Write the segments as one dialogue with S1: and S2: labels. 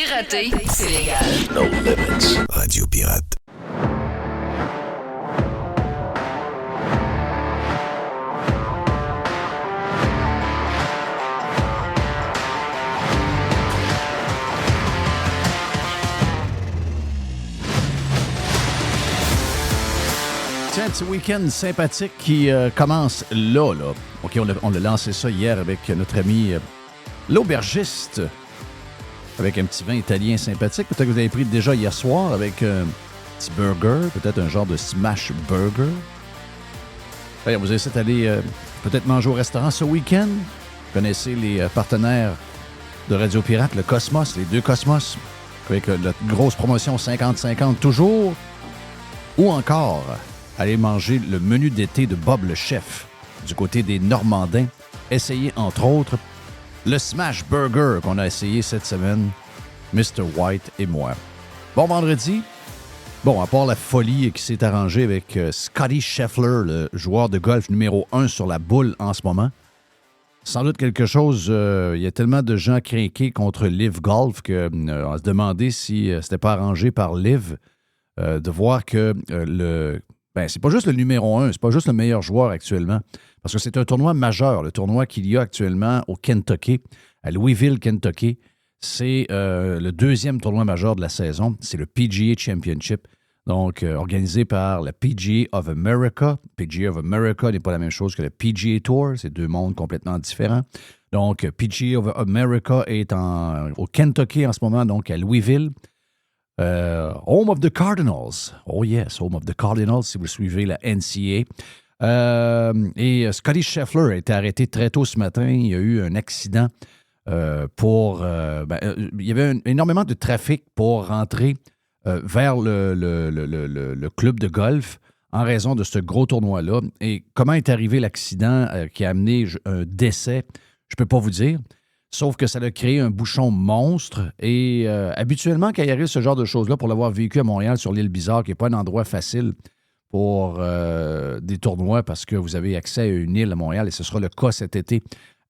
S1: Pirater, c'est légal.
S2: No Limits. Radio Pirate.
S3: Tiens, un petit week-end sympathique qui commence là. OK, on a lancé ça hier avec notre ami l'aubergiste, avec un petit vin italien sympathique. Peut-être que vous avez pris déjà hier soir avec un petit burger, peut-être un genre de smash burger. Ouais, vous essayez d'aller peut-être manger au restaurant ce week-end. Vous connaissez les partenaires de Radio Pirate, le Cosmos, les deux Cosmos, avec la grosse promotion 50-50 toujours. Ou encore, aller manger le menu d'été de Bob le Chef du côté des Normandins. Essayez, entre autres, le Smash Burger qu'on a essayé cette semaine, Mr. White et moi. Bon vendredi. Bon, à part la folie qui s'est arrangée avec Scotty Scheffler, le joueur de golf numéro 1 sur la boule en ce moment. Sans doute quelque chose, il y a tellement de gens craqués contre Live Golf qu'on se demandait si c'était pas arrangé par Live de voir que c'est pas juste le numéro 1, c'est pas juste le meilleur joueur actuellement, parce que c'est un tournoi majeur, le tournoi qu'il y a actuellement au Kentucky, à Louisville, Kentucky. C'est le deuxième tournoi majeur de la saison. C'est le PGA Championship, donc organisé par la PGA of America. PGA of America n'est pas la même chose que le PGA Tour. C'est deux mondes complètement différents. Donc, PGA of America est au Kentucky en ce moment, donc à Louisville. Home of the Cardinals. Oh yes, Home of the Cardinals, si vous suivez la NCAA. Et Scotty Scheffler a été arrêté très tôt ce matin. Il y a eu un accident il y avait énormément de trafic pour rentrer vers le club de golf en raison de ce gros tournoi-là. Et comment est arrivé l'accident qui a amené un décès, je ne peux pas vous dire. Sauf que ça a créé un bouchon monstre. Et habituellement, quand il arrive ce genre de choses-là, pour l'avoir vécu à Montréal sur l'île Bizarre, qui n'est pas un endroit facile pour des tournois parce que vous avez accès à une île à Montréal, et ce sera le cas cet été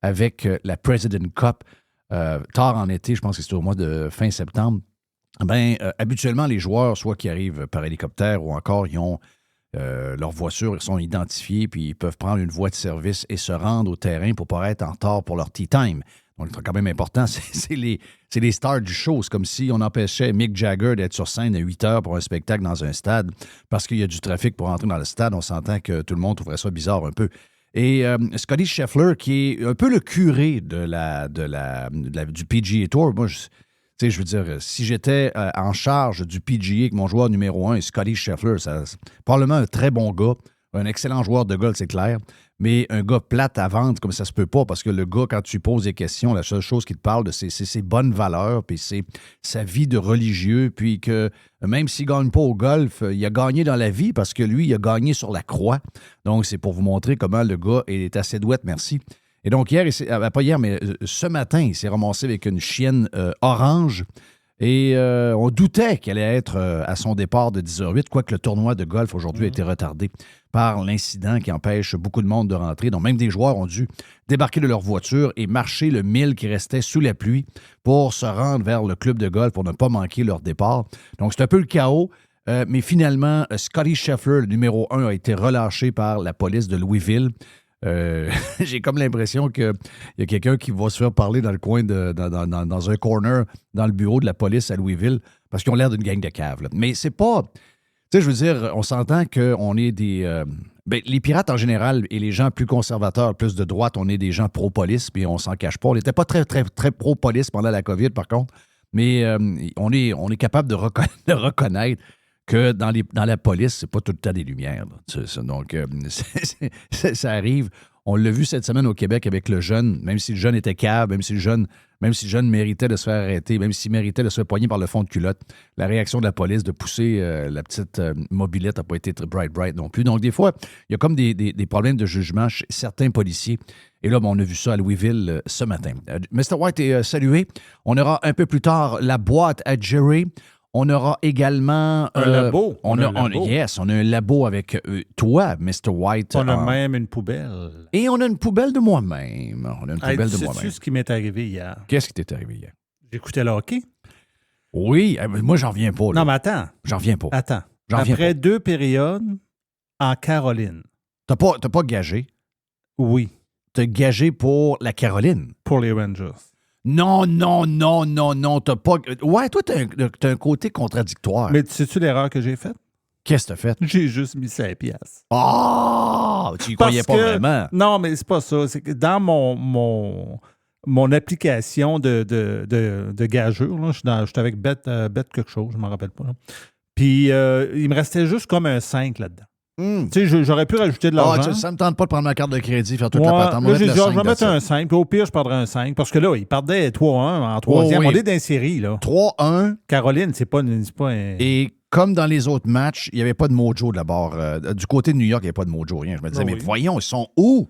S3: avec la President Cup, tard en été, je pense que c'est au mois de fin septembre. Habituellement, les joueurs, soit qui arrivent par hélicoptère ou encore, ils ont leur voiture, ils sont identifiés, puis ils peuvent prendre une voie de service et se rendre au terrain pour ne pas être en retard pour leur tea time. Donc, c'est quand même important, c'est les stars du show. C'est comme si on empêchait Mick Jagger d'être sur scène à 8 heures pour un spectacle dans un stade parce qu'il y a du trafic pour entrer dans le stade. On s'entend que tout le monde trouverait ça bizarre un peu. Et Scotty Scheffler, qui est un peu le curé du PGA Tour, moi, je veux dire, si j'étais en charge du PGA avec mon joueur numéro 1, Scotty Scheffler, c'est probablement un très bon gars, un excellent joueur de golf, c'est clair, mais un gars plate à vendre, comme ça se peut pas, parce que le gars, quand tu poses des questions, la seule chose qu'il te parle, c'est ses bonnes valeurs, puis c'est sa vie de religieux, puis que même s'il ne gagne pas au golf, il a gagné dans la vie, parce que lui, il a gagné sur la croix. Donc, c'est pour vous montrer comment le gars est assez douette, merci. Et donc, pas hier, mais ce matin, il s'est ramassé avec une chienne orange. Et on doutait qu'elle allait être à son départ de 10h08, quoique le tournoi de golf aujourd'hui a été retardé par l'incident qui empêche beaucoup de monde de rentrer. Donc, même des joueurs ont dû débarquer de leur voiture et marcher le mille qui restait sous la pluie pour se rendre vers le club de golf pour ne pas manquer leur départ. Donc, c'est un peu le chaos. Mais finalement, Scotty Scheffler, le numéro 1, a été relâché par la police de Louisville. J'ai comme l'impression qu'il y a quelqu'un qui va se faire parler dans le coin, dans un corner, dans le bureau de la police à Louisville, parce qu'ils ont l'air d'une gang de caves. Là. Mais c'est pas... Tu sais, je veux dire, on s'entend qu'on est des... les pirates en général et les gens plus conservateurs, plus de droite, on est des gens pro-police, puis on s'en cache pas. On n'était pas très, très, très pro-police pendant la COVID, par contre, mais on est capable de reconnaître que dans la police, c'est pas tout le temps des lumières. Donc, ça arrive. On l'a vu cette semaine au Québec avec le jeune, même si le jeune était cave, même si le jeune méritait de se faire arrêter, même s'il méritait de se faire poigner par le fond de culotte, la réaction de la police de pousser la petite mobilette n'a pas été très bright non plus. Donc, des fois, il y a comme des problèmes de jugement chez certains policiers. Et là, on a vu ça à Louisville ce matin. Mr. White est salué. On aura un peu plus tard la boîte à Jerry. On aura également...
S4: un labo.
S3: On a un labo avec toi, Mr. White.
S4: On a même une poubelle.
S3: Et on a une poubelle de moi-même.
S4: Sais-tu ce qui m'est arrivé hier?
S3: Qu'est-ce qui t'est arrivé hier?
S4: J'écoutais le hockey.
S3: Oui, moi, j'en reviens pas. Là.
S1: Non, mais attends.
S3: J'en reviens pas.
S1: Attends.
S3: J'en reviens
S1: Après
S3: pas.
S1: 2 périodes, en Caroline.
S3: T'as pas gagé.
S1: Oui,
S3: T'as gagé pour la Caroline.
S1: pour les Rangers.
S3: Non. T'as pas. Ouais, toi, t'as un côté contradictoire.
S1: Mais sais-tu l'erreur que j'ai faite?
S3: Qu'est-ce que t'as fait?
S1: J'ai juste mis 5 piastres.
S3: Ah! Tu y
S1: Parce
S3: croyais pas
S1: que-
S3: vraiment.
S1: Non, mais c'est pas ça. C'est que dans mon application de gageur, là, je suis avec Bet quelque chose, je ne m'en rappelle pas. Là. Puis, il me restait juste comme un 5 là-dedans. Tu sais, j'aurais pu rajouter de l'argent.
S3: Ça me tente pas de prendre ma carte de crédit, faire toute
S1: Ouais,
S3: la patente.
S1: là, j'ai dit, je vais mettre un 5. Puis au pire, je perdrais un 5. Parce que là, il perdait 3-1 en troisième.
S3: oui.
S1: On est dans une série, là.
S3: 3-1.
S1: Caroline, c'est pas un...
S3: Et comme dans les autres matchs, il n'y avait pas de mojo de la barre. Du côté de New York, il n'y avait pas de mojo, rien. Je me disais,
S1: Ah
S3: mais
S1: oui.
S3: voyons, ils sont où?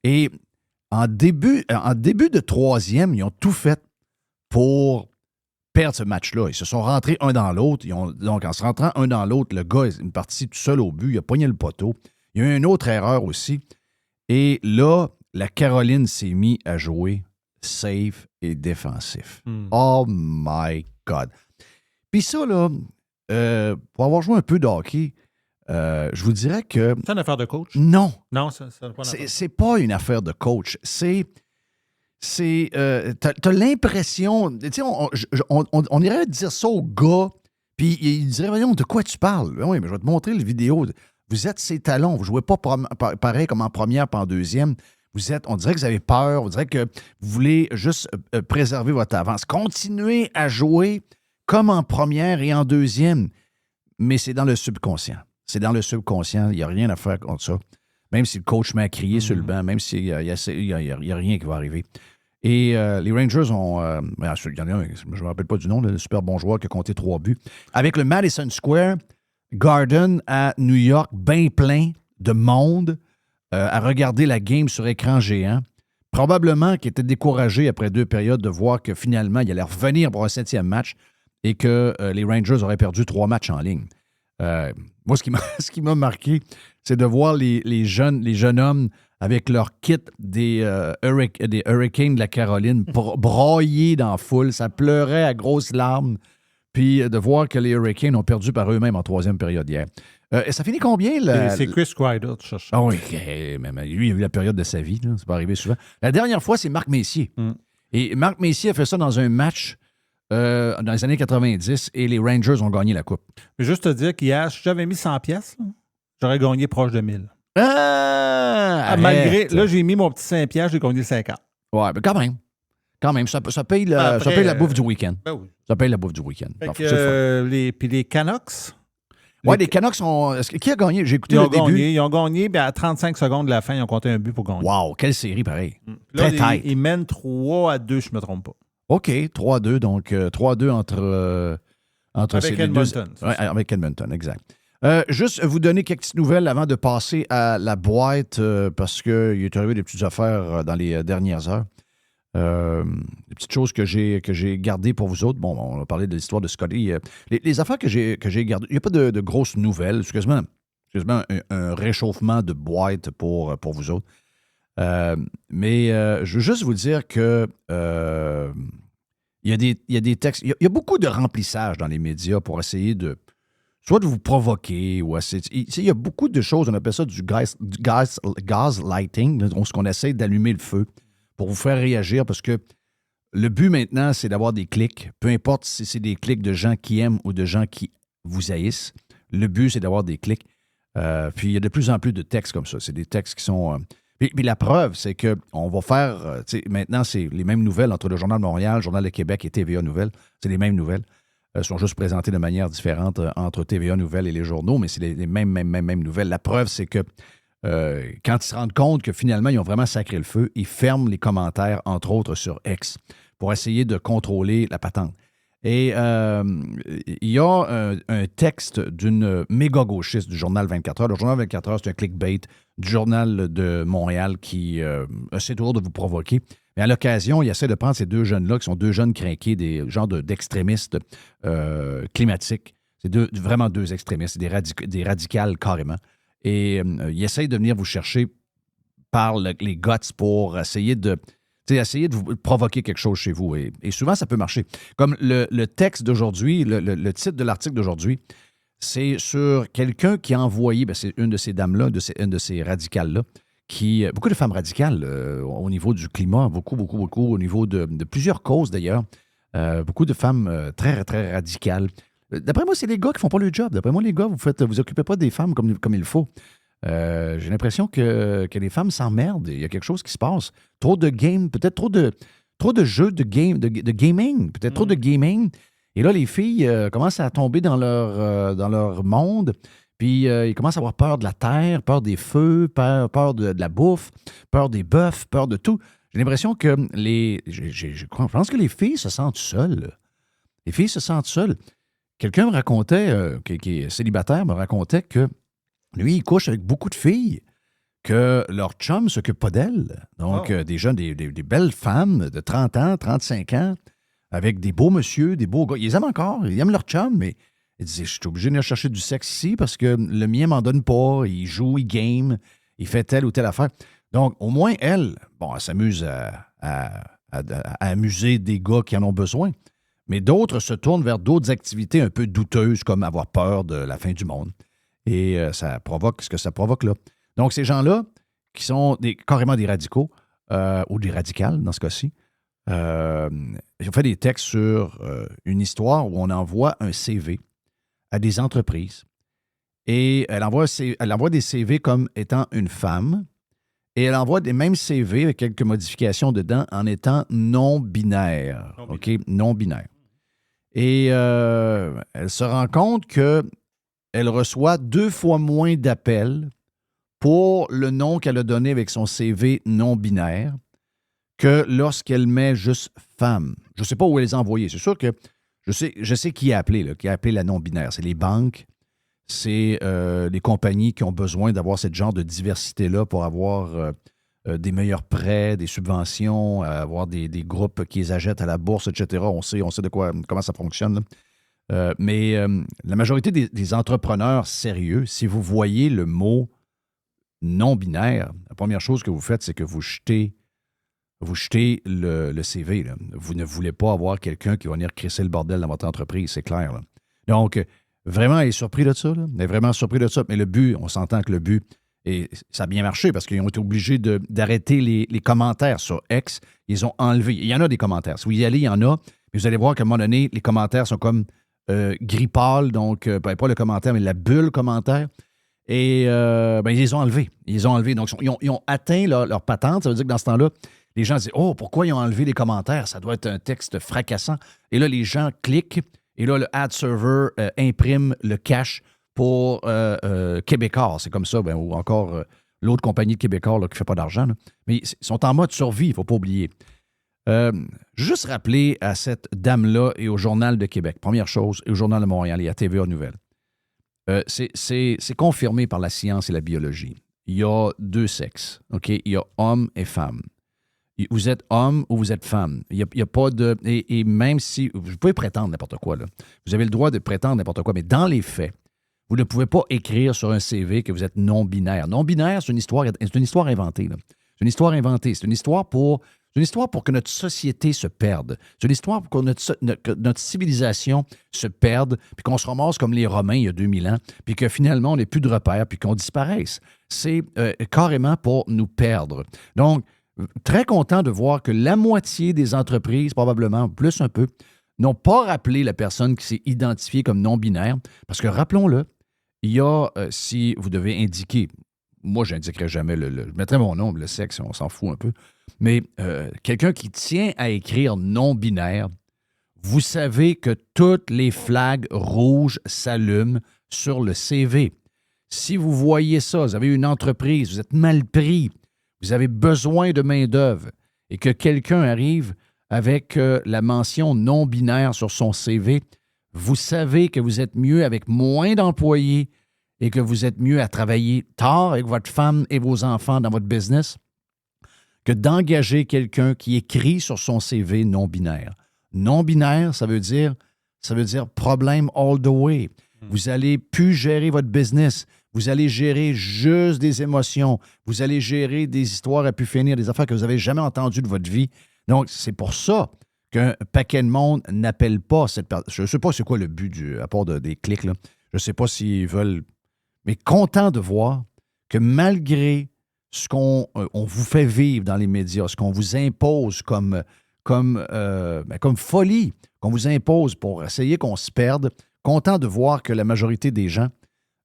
S3: Et en début de troisième, ils ont tout fait pour perdre ce match-là. Ils se sont rentrés un dans l'autre. Donc, en se rentrant un dans l'autre, le gars est parti tout seul au but. Il a pogné le poteau. Il y a eu une autre erreur aussi. Et là, la Caroline s'est mise à jouer safe et défensif. Oh my God. Puis ça, là, pour avoir joué un peu de hockey, je vous dirais que
S1: C'est une affaire de coach?
S3: non,
S1: Non, c'est pas une affaire.
S3: c'est pas une affaire de coach. T'as l'impression, tu sais, on irait dire ça au gars, puis il dirait, voyons, de quoi tu parles? Oui, mais je vais te montrer la vidéo. Vous êtes ses talons, vous jouez pas pareil comme en première pas en deuxième. On dirait que vous avez peur, on dirait que vous voulez juste préserver votre avance. Continuez à jouer comme en première et en deuxième, mais c'est dans le subconscient. C'est dans le subconscient, il n'y a rien à faire contre ça. Même si le coach met à crier sur le banc, même s'il n'y a rien qui va arriver. Et les Rangers ont... il y en a un, je ne me rappelle pas du nom, le super bon joueur qui a compté 3 buts. Avec le Madison Square Garden à New York, bien plein de monde à regarder la game sur écran géant. Probablement qu'il était découragé après 2 périodes de voir que finalement, il allait revenir pour un 7e match et que les Rangers auraient perdu 3 matchs en ligne. Moi, ce qui m'a marqué, c'est de voir les jeunes hommes avec leur kit des Hurricanes de la Caroline broyer dans la foule. Ça pleurait à grosses larmes. Puis de voir que les Hurricanes ont perdu par eux-mêmes en 3e période hier. Ça finit combien?
S1: C'est Chris Kreider, tu cherches.
S3: Ah oui, mais lui, il a eu la période de sa vie. Là. C'est pas arrivé souvent. La dernière fois, c'est Marc Messier. Et Marc Messier a fait ça dans un match dans les années 90 et les Rangers ont gagné la Coupe.
S1: Mais juste te dire qu'hier, si j'avais mis 100 pièces, j'aurais gagné proche de 1000. Malgré, là, j'ai mis mon petit 5 pièces, j'ai gagné 50.
S3: Ouais, mais quand même. Quand même, ça paye la bouffe du week-end.
S1: Ben oui.
S3: Ça paye la bouffe du week-end.
S1: Fait
S3: Donc,
S1: que,
S3: c'est le fun.
S1: puis les Canucks,
S3: Ouais, les Canucks sont... Qui a gagné? J'ai écouté le début.
S1: ils ont gagné, puis à 35 secondes de la fin, ils ont compté un but pour gagner.
S3: Wow, quelle série, pareil.
S1: Là,
S3: Très tight.
S1: ils mènent 3-2, je ne me trompe pas.
S3: OK, 3-2. Donc, 3-2 entre
S1: Avec
S3: ces
S1: Edmonton.
S3: deux... Ouais, avec Edmonton, exact. Juste vous donner quelques petites nouvelles avant de passer à la boîte, parce qu'il est arrivé des petites affaires dans les dernières heures. Des petites choses que j'ai gardées pour vous autres. Bon, on a parlé de l'histoire de Scotty. Les affaires que j'ai gardées, il n'y a pas de grosses nouvelles. C'est quasiment un réchauffement de boîte pour vous autres. Mais je veux juste vous dire que il y a des textes. Il y a beaucoup de remplissage dans les médias pour essayer de soit de vous provoquer ou essayer. Il y a beaucoup de choses, on appelle ça du gaslighting, ce qu'on essaie d'allumer le feu pour vous faire réagir parce que le but maintenant, c'est d'avoir des clics. Peu importe si c'est des clics de gens qui aiment ou de gens qui vous haïssent. Le but, c'est d'avoir des clics. Puis il y a de plus en plus de textes comme ça. C'est des textes qui sont... Puis la preuve, c'est qu'on va faire... maintenant, c'est les mêmes nouvelles entre le Journal de Montréal, le Journal de Québec et TVA Nouvelles. C'est les mêmes nouvelles. Elles sont juste présentées de manière différente entre TVA Nouvelles et les journaux, mais c'est les mêmes nouvelles. La preuve, c'est que quand ils se rendent compte que finalement, ils ont vraiment sacré le feu, ils ferment les commentaires, entre autres sur X, pour essayer de contrôler la patente. Et il y a un texte d'une méga gauchiste du Journal 24 heures. Le Journal 24 heures, c'est un clickbait du Journal de Montréal qui essaie toujours de vous provoquer. Mais à l'occasion, il essaie de prendre ces deux jeunes-là, qui sont deux jeunes crinqués, des genres d'extrémistes climatiques. C'est vraiment deux extrémistes, des radicales carrément. Et il essaie de venir vous chercher par les guts pour essayer de Essayez de vous provoquer quelque chose chez vous. Et souvent, ça peut marcher. Comme le texte d'aujourd'hui, le titre de l'article d'aujourd'hui, c'est sur quelqu'un qui a envoyé, c'est une de ces dames-là, une de ces radicales-là, beaucoup de femmes radicales au niveau du climat, beaucoup au niveau de plusieurs causes d'ailleurs. Beaucoup de femmes très, très radicales. D'après moi, c'est les gars qui font pas le job. D'après moi, les gars, vous occupez pas des femmes comme il faut. J'ai l'impression que les femmes s'emmerdent. Il y a quelque chose qui se passe. Trop de games, peut-être trop de jeux de gaming, peut-être trop de gaming. Et là, les filles commencent à tomber dans leur monde. Puis ils commencent à avoir peur de la terre, peur des feux, peur de la bouffe, peur des bœufs, peur de tout. J'ai l'impression que je pense que les filles se sentent seules. Les filles se sentent seules. Quelqu'un me racontait, qui est célibataire, me racontait que lui, il couche avec beaucoup de filles, que leur chum ne s'occupe pas d'elles. Donc, des jeunes, des belles femmes de 30 ans, 35 ans, avec des beaux messieurs, des beaux gars. Ils les aiment encore, ils aiment leur chum, mais ils disent, je suis obligé de venir chercher du sexe ici parce que le mien m'en donne pas. Il joue, il game, il fait telle ou telle affaire. Donc, au moins, elle s'amuse à amuser des gars qui en ont besoin. Mais d'autres se tournent vers d'autres activités un peu douteuses, comme avoir peur de la fin du monde. Et ça provoque ce que ça provoque là. Donc, ces gens-là, qui sont carrément des radicaux, ou des radicales dans ce cas-ci, ils ont fait des textes sur une histoire où on envoie un CV à des entreprises. Et elle envoie des CV comme étant une femme. Et elle envoie des mêmes CV avec quelques modifications dedans en étant non-binaire. OK? Non-binaire. Et elle se rend compte qu'elle reçoit 2 fois moins d'appels pour le nom qu'elle a donné avec son CV non-binaire que lorsqu'elle met juste femme. Je ne sais pas où elle les a envoyés. C'est sûr que je sais qui a appelé la non-binaire. C'est les banques, c'est les compagnies qui ont besoin d'avoir ce genre de diversité-là pour avoir des meilleurs prêts, des subventions, avoir des groupes qui les achètent à la bourse, etc. On sait comment ça fonctionne. Mais la majorité des entrepreneurs sérieux, si vous voyez le mot non-binaire, la première chose que vous faites, c'est que vous jetez le CV. Là. Vous ne voulez pas avoir quelqu'un qui va venir crisser le bordel dans votre entreprise, c'est clair. Là. Donc, vraiment, elle est surpris de ça. Là. Elle est vraiment surpris de ça. Mais le but, on s'entend que le but, et ça a bien marché parce qu'ils ont été obligés d'arrêter les commentaires sur X. Ils ont enlevé. Il y en a des commentaires. Si vous y allez, il y en a. Mais vous allez voir qu'à un moment donné, les commentaires sont comme gris pâle. Donc, pas le commentaire, mais la bulle commentaire. Et ils les ont enlevés. Ils les ont enlevés. Donc, ils ont atteint leur patente. Ça veut dire que dans ce temps-là, les gens disent « Oh, pourquoi ils ont enlevé les commentaires? Ça doit être un texte fracassant. » Et là, les gens cliquent. Et là, le ad server imprime le cache pour Québécois. C'est comme ça. Ou encore l'autre compagnie de Québécois qui ne fait pas d'argent. Là. Mais ils sont en mode survie, il ne faut pas oublier. Juste rappeler à cette dame-là et au Journal de Québec, première chose, et au Journal de Montréal et à TVA Nouvelles. C'est confirmé par la science et la biologie. Il y a 2 sexes. OK? Il y a homme et femme. Vous êtes homme ou vous êtes femme. Il y a pas de... Et même si... Vous pouvez prétendre n'importe quoi, là. Vous avez le droit de prétendre n'importe quoi, mais dans les faits, vous ne pouvez pas écrire sur un CV que vous êtes non-binaire. Non-binaire, c'est une histoire inventée. Là. C'est une histoire inventée. C'est une histoire pour que notre société se perde. C'est une histoire pour que notre civilisation se perde, puis qu'on se ramasse comme les Romains il y a 2000 ans, puis que finalement, on n'ait plus de repères, puis qu'on disparaisse. C'est carrément pour nous perdre. Donc, très content de voir que la moitié des entreprises, probablement plus un peu, n'ont pas rappelé la personne qui s'est identifiée comme non-binaire. Parce que, rappelons-le, il y a, si vous devez indiquer, moi, je n'indiquerai jamais je mettrai mon nom, le sexe, on s'en fout un peu, mais quelqu'un qui tient à écrire non-binaire, vous savez que toutes les flags rouges s'allument sur le CV. Si vous voyez ça, vous avez une entreprise, vous êtes mal pris, vous avez besoin de main-d'œuvre et que quelqu'un arrive avec la mention non-binaire sur son CV, vous savez que vous êtes mieux avec moins d'employés et que vous êtes mieux à travailler tard avec votre femme et vos enfants dans votre business que d'engager quelqu'un qui écrit sur son CV non-binaire. Non-binaire, ça veut dire problème all the way. Vous n'allez plus gérer votre business. Vous allez gérer juste des émotions. Vous allez gérer des histoires à pu finir, des affaires que vous n'avez jamais entendues de votre vie. Donc, c'est pour ça qu'un paquet de monde n'appelle pas cette personne. Je ne sais pas c'est quoi le but à part des clics, là. Je ne sais pas s'ils veulent... Mais content de voir que malgré ce qu'on on vous fait vivre dans les médias, ce qu'on vous impose comme folie, qu'on vous impose pour essayer qu'on se perde, content de voir que la majorité des gens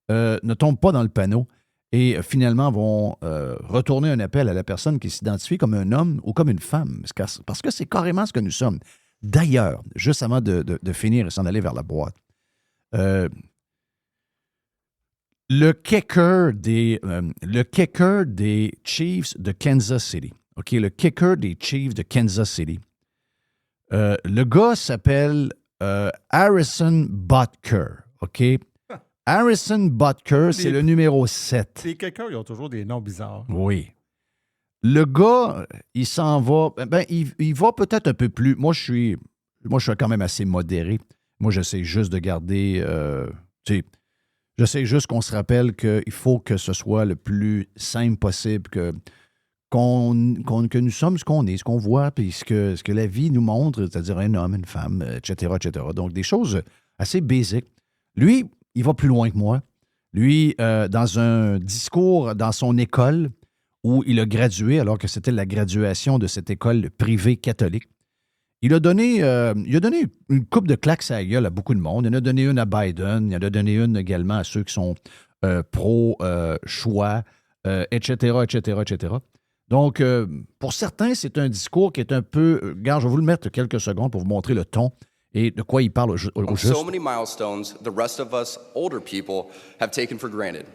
S3: ne tombent pas dans le panneau et finalement vont retourner un appel à la personne qui s'identifie comme un homme ou comme une femme, parce que c'est carrément ce que nous sommes. D'ailleurs, juste avant de finir et s'en aller vers la boîte, le kicker des Chiefs de Kansas City, OK, le kicker des Chiefs de Kansas City, le gars s'appelle Harrison Butker, OK? Harrison Butker, c'est le numéro 7.
S1: Les kickers, ils ont toujours des noms bizarres.
S3: Oui. Le gars, il s'en va... il va peut-être un peu plus... Moi, je suis quand même assez modéré. Moi, j'essaie juste de garder... j'essaie juste qu'on se rappelle qu'il faut que ce soit le plus simple possible, que nous sommes ce qu'on est, ce qu'on voit, puis ce que la vie nous montre, c'est-à-dire un homme, une femme, etc., etc. Donc, des choses assez basiques. Lui, il va plus loin que moi. Lui, dans un discours dans son école où il a gradué, alors que c'était la graduation de cette école privée catholique, il a donné une coupe de claques à la gueule à beaucoup de monde. Il en a donné une à Biden, il en a donné une également à ceux qui sont pro-choix, etc., etc., etc. Donc, pour certains, c'est un discours qui est un peu... Regarde, je vais vous le mettre quelques secondes pour vous montrer le ton et de quoi il parle au juste.
S4: So many milestones the rest of us older people have taken for granted.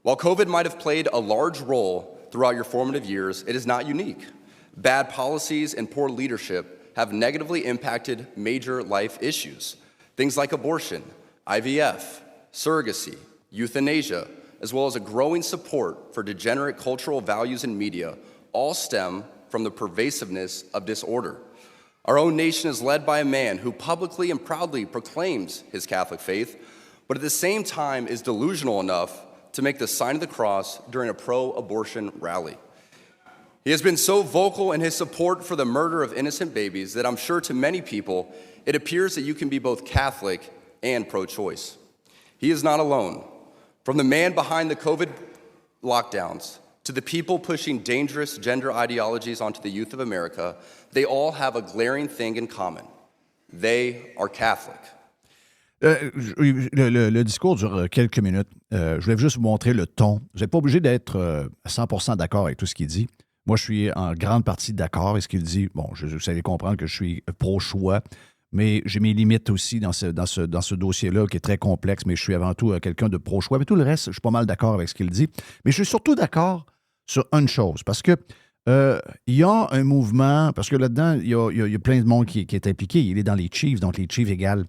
S4: While COVID might have played a large role throughout your formative years, it is not unique. Bad policies and poor leadership have negatively impacted major life issues. Things like abortion, IVF, surrogacy, euthanasia, as well as a growing support for degenerate cultural values and media, all stem from the pervasiveness of disorder. Our own nation is led by a man who publicly and proudly proclaims his Catholic faith, but at the same time is delusional enough to make the sign of the cross during a pro-abortion rally. He has been so vocal in his support for the murder of innocent babies that I'm sure to many people it appears that you can be both Catholic and pro-choice. He is not alone. From the man behind the COVID lockdowns to the people pushing dangerous gender ideologies onto the youth of America, they all have a glaring thing in common. They are Catholic.
S3: Le discours dure quelques minutes. Je voulais juste vous montrer le ton. Vous n'êtes pas obligé d'être à 100% d'accord avec tout ce qu'il dit. Moi, je suis en grande partie d'accord avec ce qu'il dit. Bon, vous savez comprendre que je suis pro-choix, mais j'ai mes limites aussi dans ce dossier-là qui est très complexe, mais je suis avant tout quelqu'un de pro-choix. Mais tout le reste, je suis pas mal d'accord avec ce qu'il dit. Mais je suis surtout d'accord sur une chose, parce que il y a un mouvement, parce que là-dedans, il y a plein de monde qui est impliqué. Il est dans les Chiefs, donc les Chiefs égale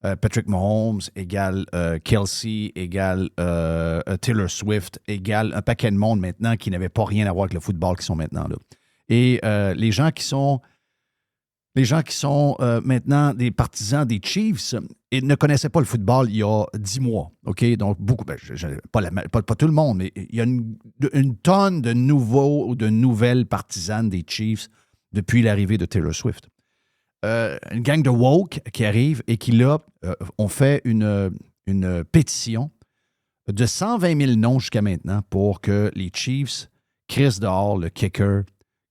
S3: Patrick Mahomes, égale Kelsey, égale Taylor Swift, égale un paquet de monde maintenant qui n'avait pas rien à voir avec le football qui sont maintenant là. Et les gens qui sont maintenant des partisans des Chiefs et ne connaissaient pas le football il y a 10 mois. OK? Donc, beaucoup, pas tout le monde, mais il y a une tonne de nouveaux ou de nouvelles partisanes des Chiefs depuis l'arrivée de Taylor Swift. Une gang de woke qui arrive et qui, là, ont fait une pétition de 120 000 noms jusqu'à maintenant pour que les Chiefs crissent dehors le kicker.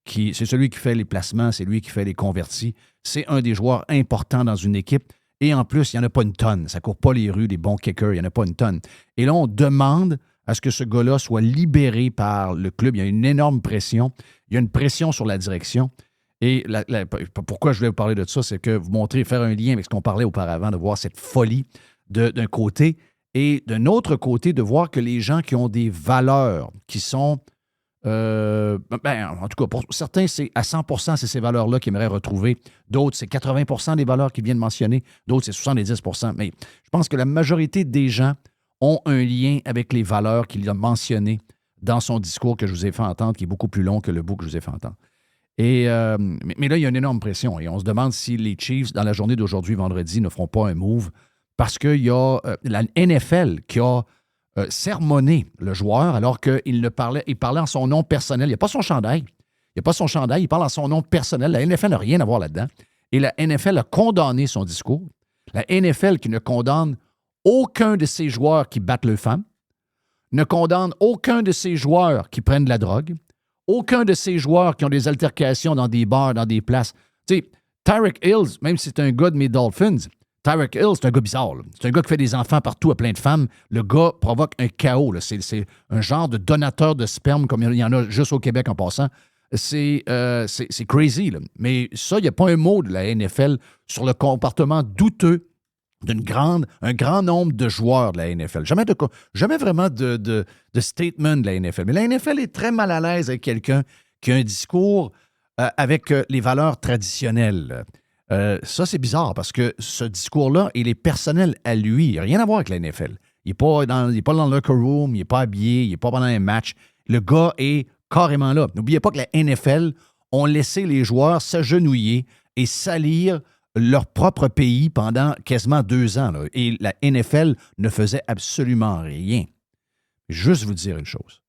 S3: C'est celui qui fait les placements, c'est lui qui fait les convertis. C'est un des joueurs importants dans une équipe. Et en plus, il n'y en a pas une tonne. Ça ne court pas les rues des bons kickers, il n'y en a pas une tonne. Et là, on demande à ce que ce gars-là soit libéré par le club. Il y a une énorme pression. Il y a une pression sur la direction. Et pourquoi je voulais vous parler de ça, c'est que vous montrer, faire un lien avec ce qu'on parlait auparavant, de voir cette folie d'un côté et d'un autre côté, de voir que les gens qui ont des valeurs qui sont... en tout cas, pour certains, c'est à 100%, c'est ces valeurs-là qu'ils aimeraient retrouver. D'autres, c'est 80% des valeurs qu'ils viennent mentionner. D'autres, c'est 70%. Mais je pense que la majorité des gens ont un lien avec les valeurs qu'il a mentionnées dans son discours que je vous ai fait entendre, qui est beaucoup plus long que le bout que je vous ai fait entendre. Et, mais là, il y a une énorme pression. Et on se demande si les Chiefs, dans la journée d'aujourd'hui, vendredi, ne feront pas un move parce qu'il y a la NFL qui a sermonné le joueur alors qu'il parlait en son nom personnel. Il n'y a pas son chandail. Il parle en son nom personnel. La NFL n'a rien à voir là-dedans. Et la NFL a condamné son discours. La NFL qui ne condamne aucun de ses joueurs qui battent leurs femmes, ne condamne aucun de ses joueurs qui prennent de la drogue, aucun de ses joueurs qui ont des altercations dans des bars, dans des places. Tu sais, Tyreek Hill, même si c'est un gars de mes Dolphins, Tyreek Hill, c'est un gars bizarre. Là. C'est un gars qui fait des enfants partout à plein de femmes. Le gars provoque un chaos. Là. C'est un genre de donateur de sperme comme il y en a juste au Québec en passant. C'est crazy. Là. Mais ça, il n'y a pas un mot de la NFL sur le comportement douteux un grand nombre de joueurs de la NFL. Jamais vraiment de statement de la NFL. Mais la NFL est très mal à l'aise avec quelqu'un qui a un discours avec les valeurs traditionnelles. Ça, c'est bizarre parce que ce discours-là, il est personnel à lui. Il n'a rien à voir avec la NFL. Il n'est pas dans le locker room, il n'est pas habillé, il n'est pas pendant un match. Le gars est carrément là. N'oubliez pas que la NFL ont laissé les joueurs s'agenouiller et salir leur propre pays pendant quasiment 2 ans. Là. Et la NFL ne faisait absolument rien. Juste vous dire une chose.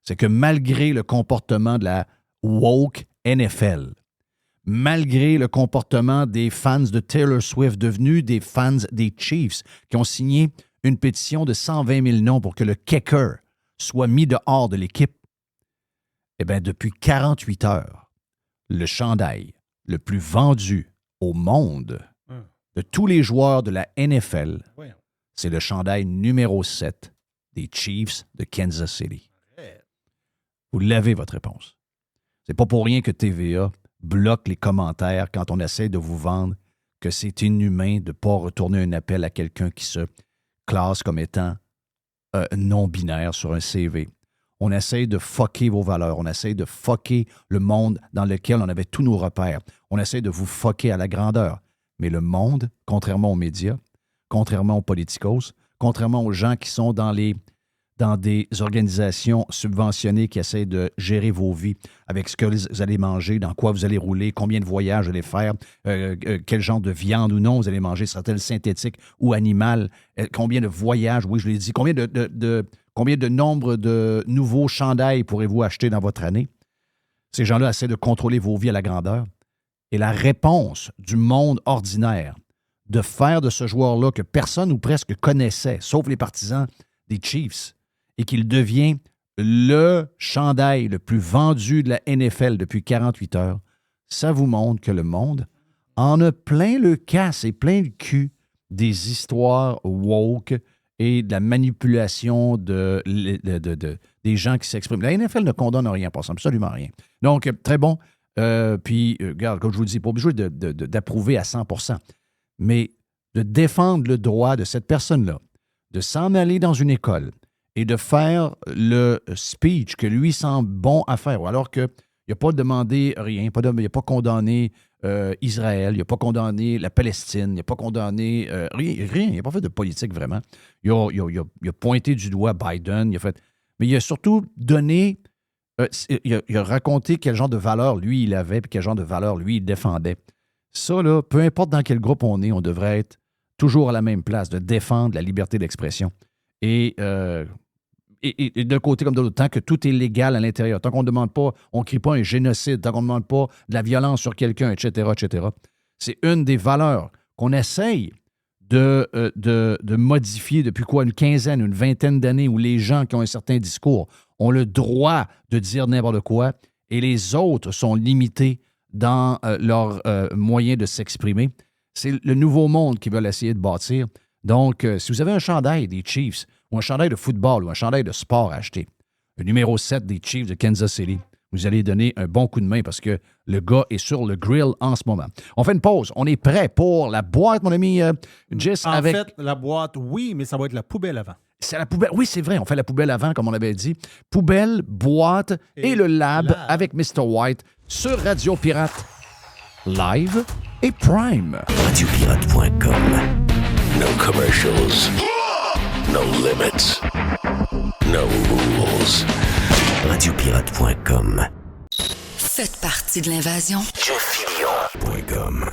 S3: C'est que malgré le comportement de la woke NFL, malgré le comportement des fans de Taylor Swift devenus des fans des Chiefs qui ont signé une pétition de 120 000 noms pour que le kicker soit mis dehors de l'équipe, eh bien, depuis 48 heures, le chandail le plus vendu au monde de tous les joueurs de la NFL, c'est le chandail numéro 7 des Chiefs de Kansas City. Vous l'avez, votre réponse. C'est pas pour rien que TVA bloque les commentaires quand on essaie de vous vendre que c'est inhumain de ne pas retourner un appel à quelqu'un qui se classe comme étant non-binaire sur un CV. On essaie de fucker vos valeurs. On essaie de fucker le monde dans lequel on avait tous nos repères. On essaie de vous fucker à la grandeur. Mais le monde, contrairement aux médias, contrairement aux politicos, contrairement aux gens qui sont dans des organisations subventionnées qui essaient de gérer vos vies avec ce que vous allez manger, dans quoi vous allez rouler, combien de voyages vous allez faire, quel genre de viande ou non vous allez manger, sera-t-elle synthétique ou animale, combien de voyages, oui, je l'ai dit, combien de nombre de nouveaux chandails pourrez-vous acheter dans votre année? Ces gens-là essaient de contrôler vos vies à la grandeur. Et la réponse du monde ordinaire de faire de ce joueur-là que personne ou presque connaissait, sauf les partisans des Chiefs, et qu'il devient le chandail le plus vendu de la NFL depuis 48 heures, ça vous montre que le monde en a plein le casse et plein le cul des histoires woke et de la manipulation des gens qui s'expriment. La NFL ne condamne rien, pas absolument rien. Donc, très bon. Puis, regarde, comme je vous le dis, pas obligé d'approuver à 100%, mais de défendre le droit de cette personne-là, de s'en aller dans une école et de faire le speech que lui semble bon à faire, alors qu'il n'a pas demandé rien, il n'a pas condamné Israël, il n'a pas condamné la Palestine, il n'a pas condamné rien, il n'a pas fait de politique vraiment. Il a pointé du doigt Biden, mais il a surtout donné, il a raconté quel genre de valeur lui il avait, puis quel genre de valeur lui il défendait. Ça, là, peu importe dans quel groupe on est, on devrait être toujours à la même place, de défendre la liberté d'expression. Et d'un côté comme de l'autre, tant que tout est légal à l'intérieur, tant qu'on ne demande pas, on ne crie pas un génocide, tant qu'on ne demande pas de la violence sur quelqu'un, etc., etc. C'est une des valeurs qu'on essaye de modifier depuis une quinzaine, une vingtaine d'années, où les gens qui ont un certain discours ont le droit de dire n'importe quoi et les autres sont limités dans leurs moyens de s'exprimer. C'est le nouveau monde qu'ils veulent essayer de bâtir. Donc, si vous avez un chandail des Chiefs, ou un chandail de football, ou un chandail de sport à acheter, le numéro 7 des Chiefs de Kansas City, vous allez donner un bon coup de main parce que le gars est sur le grill en ce moment. On fait une pause. On est prêt pour la boîte, mon ami Jess. En
S1: fait, la boîte, oui, mais ça va être la poubelle avant.
S3: C'est la poubelle. Oui, c'est vrai. On fait la poubelle avant, comme on avait dit. Poubelle, boîte et le lab avec Mr. White sur Radio Pirate Live et Prime.
S2: Radiopirate.com. No commercials. No limits. No rules. Radiopirate.com.
S5: Faites partie de l'invasion.
S2: JeffFillion.com.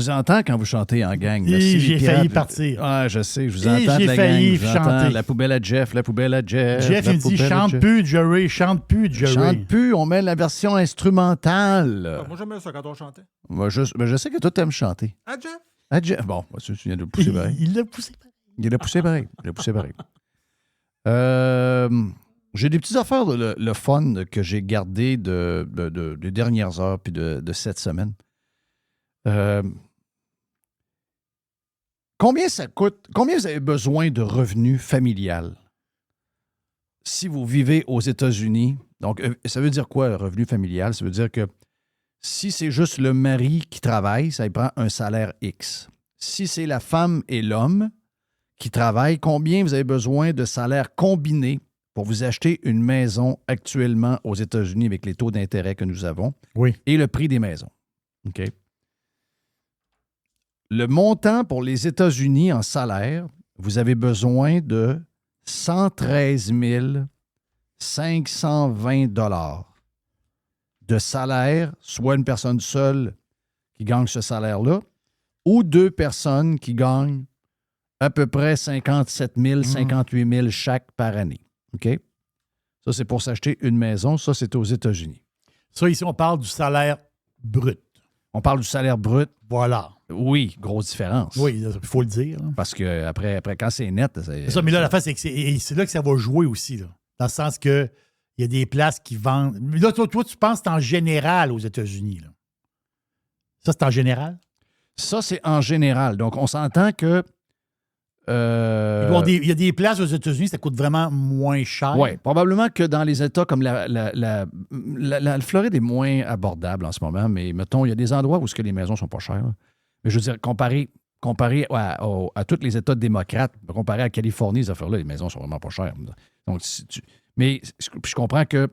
S3: vous entends quand vous chantez en gang. Là. Si
S6: J'ai
S3: les
S6: failli
S3: pirates-
S6: partir.
S3: Ah, je sais, je vous
S6: Et
S3: entends de
S6: j'ai
S3: la
S6: failli
S3: gang. Je vous entends
S6: chanter.
S3: la poubelle à Jeff, la poubelle à Jeff.
S6: Jeff,
S3: la
S6: il me dit
S3: poubelle à
S6: chante
S3: Jeff.
S6: plus, Jerry, chante plus, Jerry.
S3: Chante plus, on met la version instrumentale.
S1: Moi, j'aimais ça quand on chantait.
S3: Moi, je sais que toi, t'aimes chanter.
S1: Ah, Jeff?
S3: Ah, Jeff, bon, tu viens de le pousser pareil.
S6: Il l'a poussé.
S3: Il l'a poussé pareil. Il l'a poussé pareil. J'ai des petites affaires, le fun que j'ai gardé des dernières heures puis de cette semaine. Combien ça coûte? Combien vous avez besoin de revenus familial si vous vivez aux États-Unis? Donc, ça veut dire quoi, le revenu familial? Ça veut dire que si c'est juste le mari qui travaille, ça lui prend un salaire X. Si c'est la femme et l'homme qui travaillent, combien vous avez besoin de salaire combiné pour vous acheter une maison actuellement aux États-Unis avec les taux d'intérêt que nous avons
S6: Oui.
S3: et le prix des maisons? OK? Le montant pour les États-Unis en salaire, vous avez besoin de 113 520 $ de salaire, soit une personne seule qui gagne ce salaire-là, ou deux personnes qui gagnent à peu près 57 000, 58 000 chaque par année. OK? Ça, c'est pour s'acheter une maison. Ça, c'est aux États-Unis.
S6: Ça, ici, on parle du salaire brut.
S3: On parle du salaire brut.
S6: Voilà.
S3: Oui, grosse différence.
S6: Oui, il faut le dire. Là.
S3: Parce que après quand c'est net,
S6: C'est ça, mais là, la face, c'est que c'est là que ça va jouer aussi. Là. Dans le sens que il y a des places qui vendent. Mais là, toi, tu penses que c'est en général aux États-Unis. Là. Ça, c'est en général?
S3: Ça, c'est en général. Donc, on s'entend que...
S6: Il y a des places aux États-Unis, ça coûte vraiment moins cher.
S3: Oui, probablement que dans les États comme la Floride est moins abordable en ce moment, mais mettons, il y a des endroits où les maisons sont pas chères. Là. Mais je veux dire, comparé à tous les États démocrates, comparé à la Californie, ces affaires-là, les maisons sont vraiment pas chères. Donc, mais je comprends que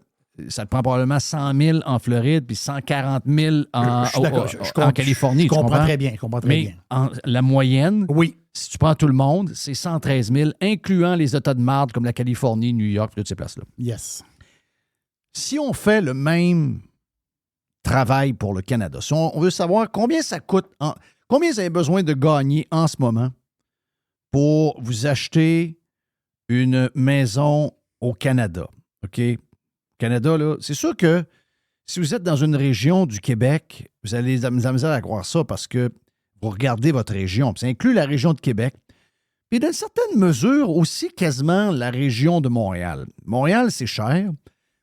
S3: ça te prend probablement 100 000 en Floride puis 140 000 en Californie.
S6: Je comprends
S3: tu comprends?
S6: très bien. Je comprends très
S3: Mais
S6: bien.
S3: la moyenne,
S6: Oui.
S3: si tu prends tout le monde, c'est 113 000, incluant les États de marde comme la Californie, New York, toutes ces places-là.
S6: Yes.
S3: Si on fait le même travail pour le Canada, si on veut savoir combien ça coûte, combien vous avez besoin de gagner en ce moment pour vous acheter une maison au Canada, OK? Canada, là, c'est sûr que si vous êtes dans une région du Québec, vous allez de la misère à croire ça parce que vous regardez votre région. Puis ça inclut la région de Québec. Puis d'une certaine mesure aussi quasiment la région de Montréal. Montréal, c'est cher.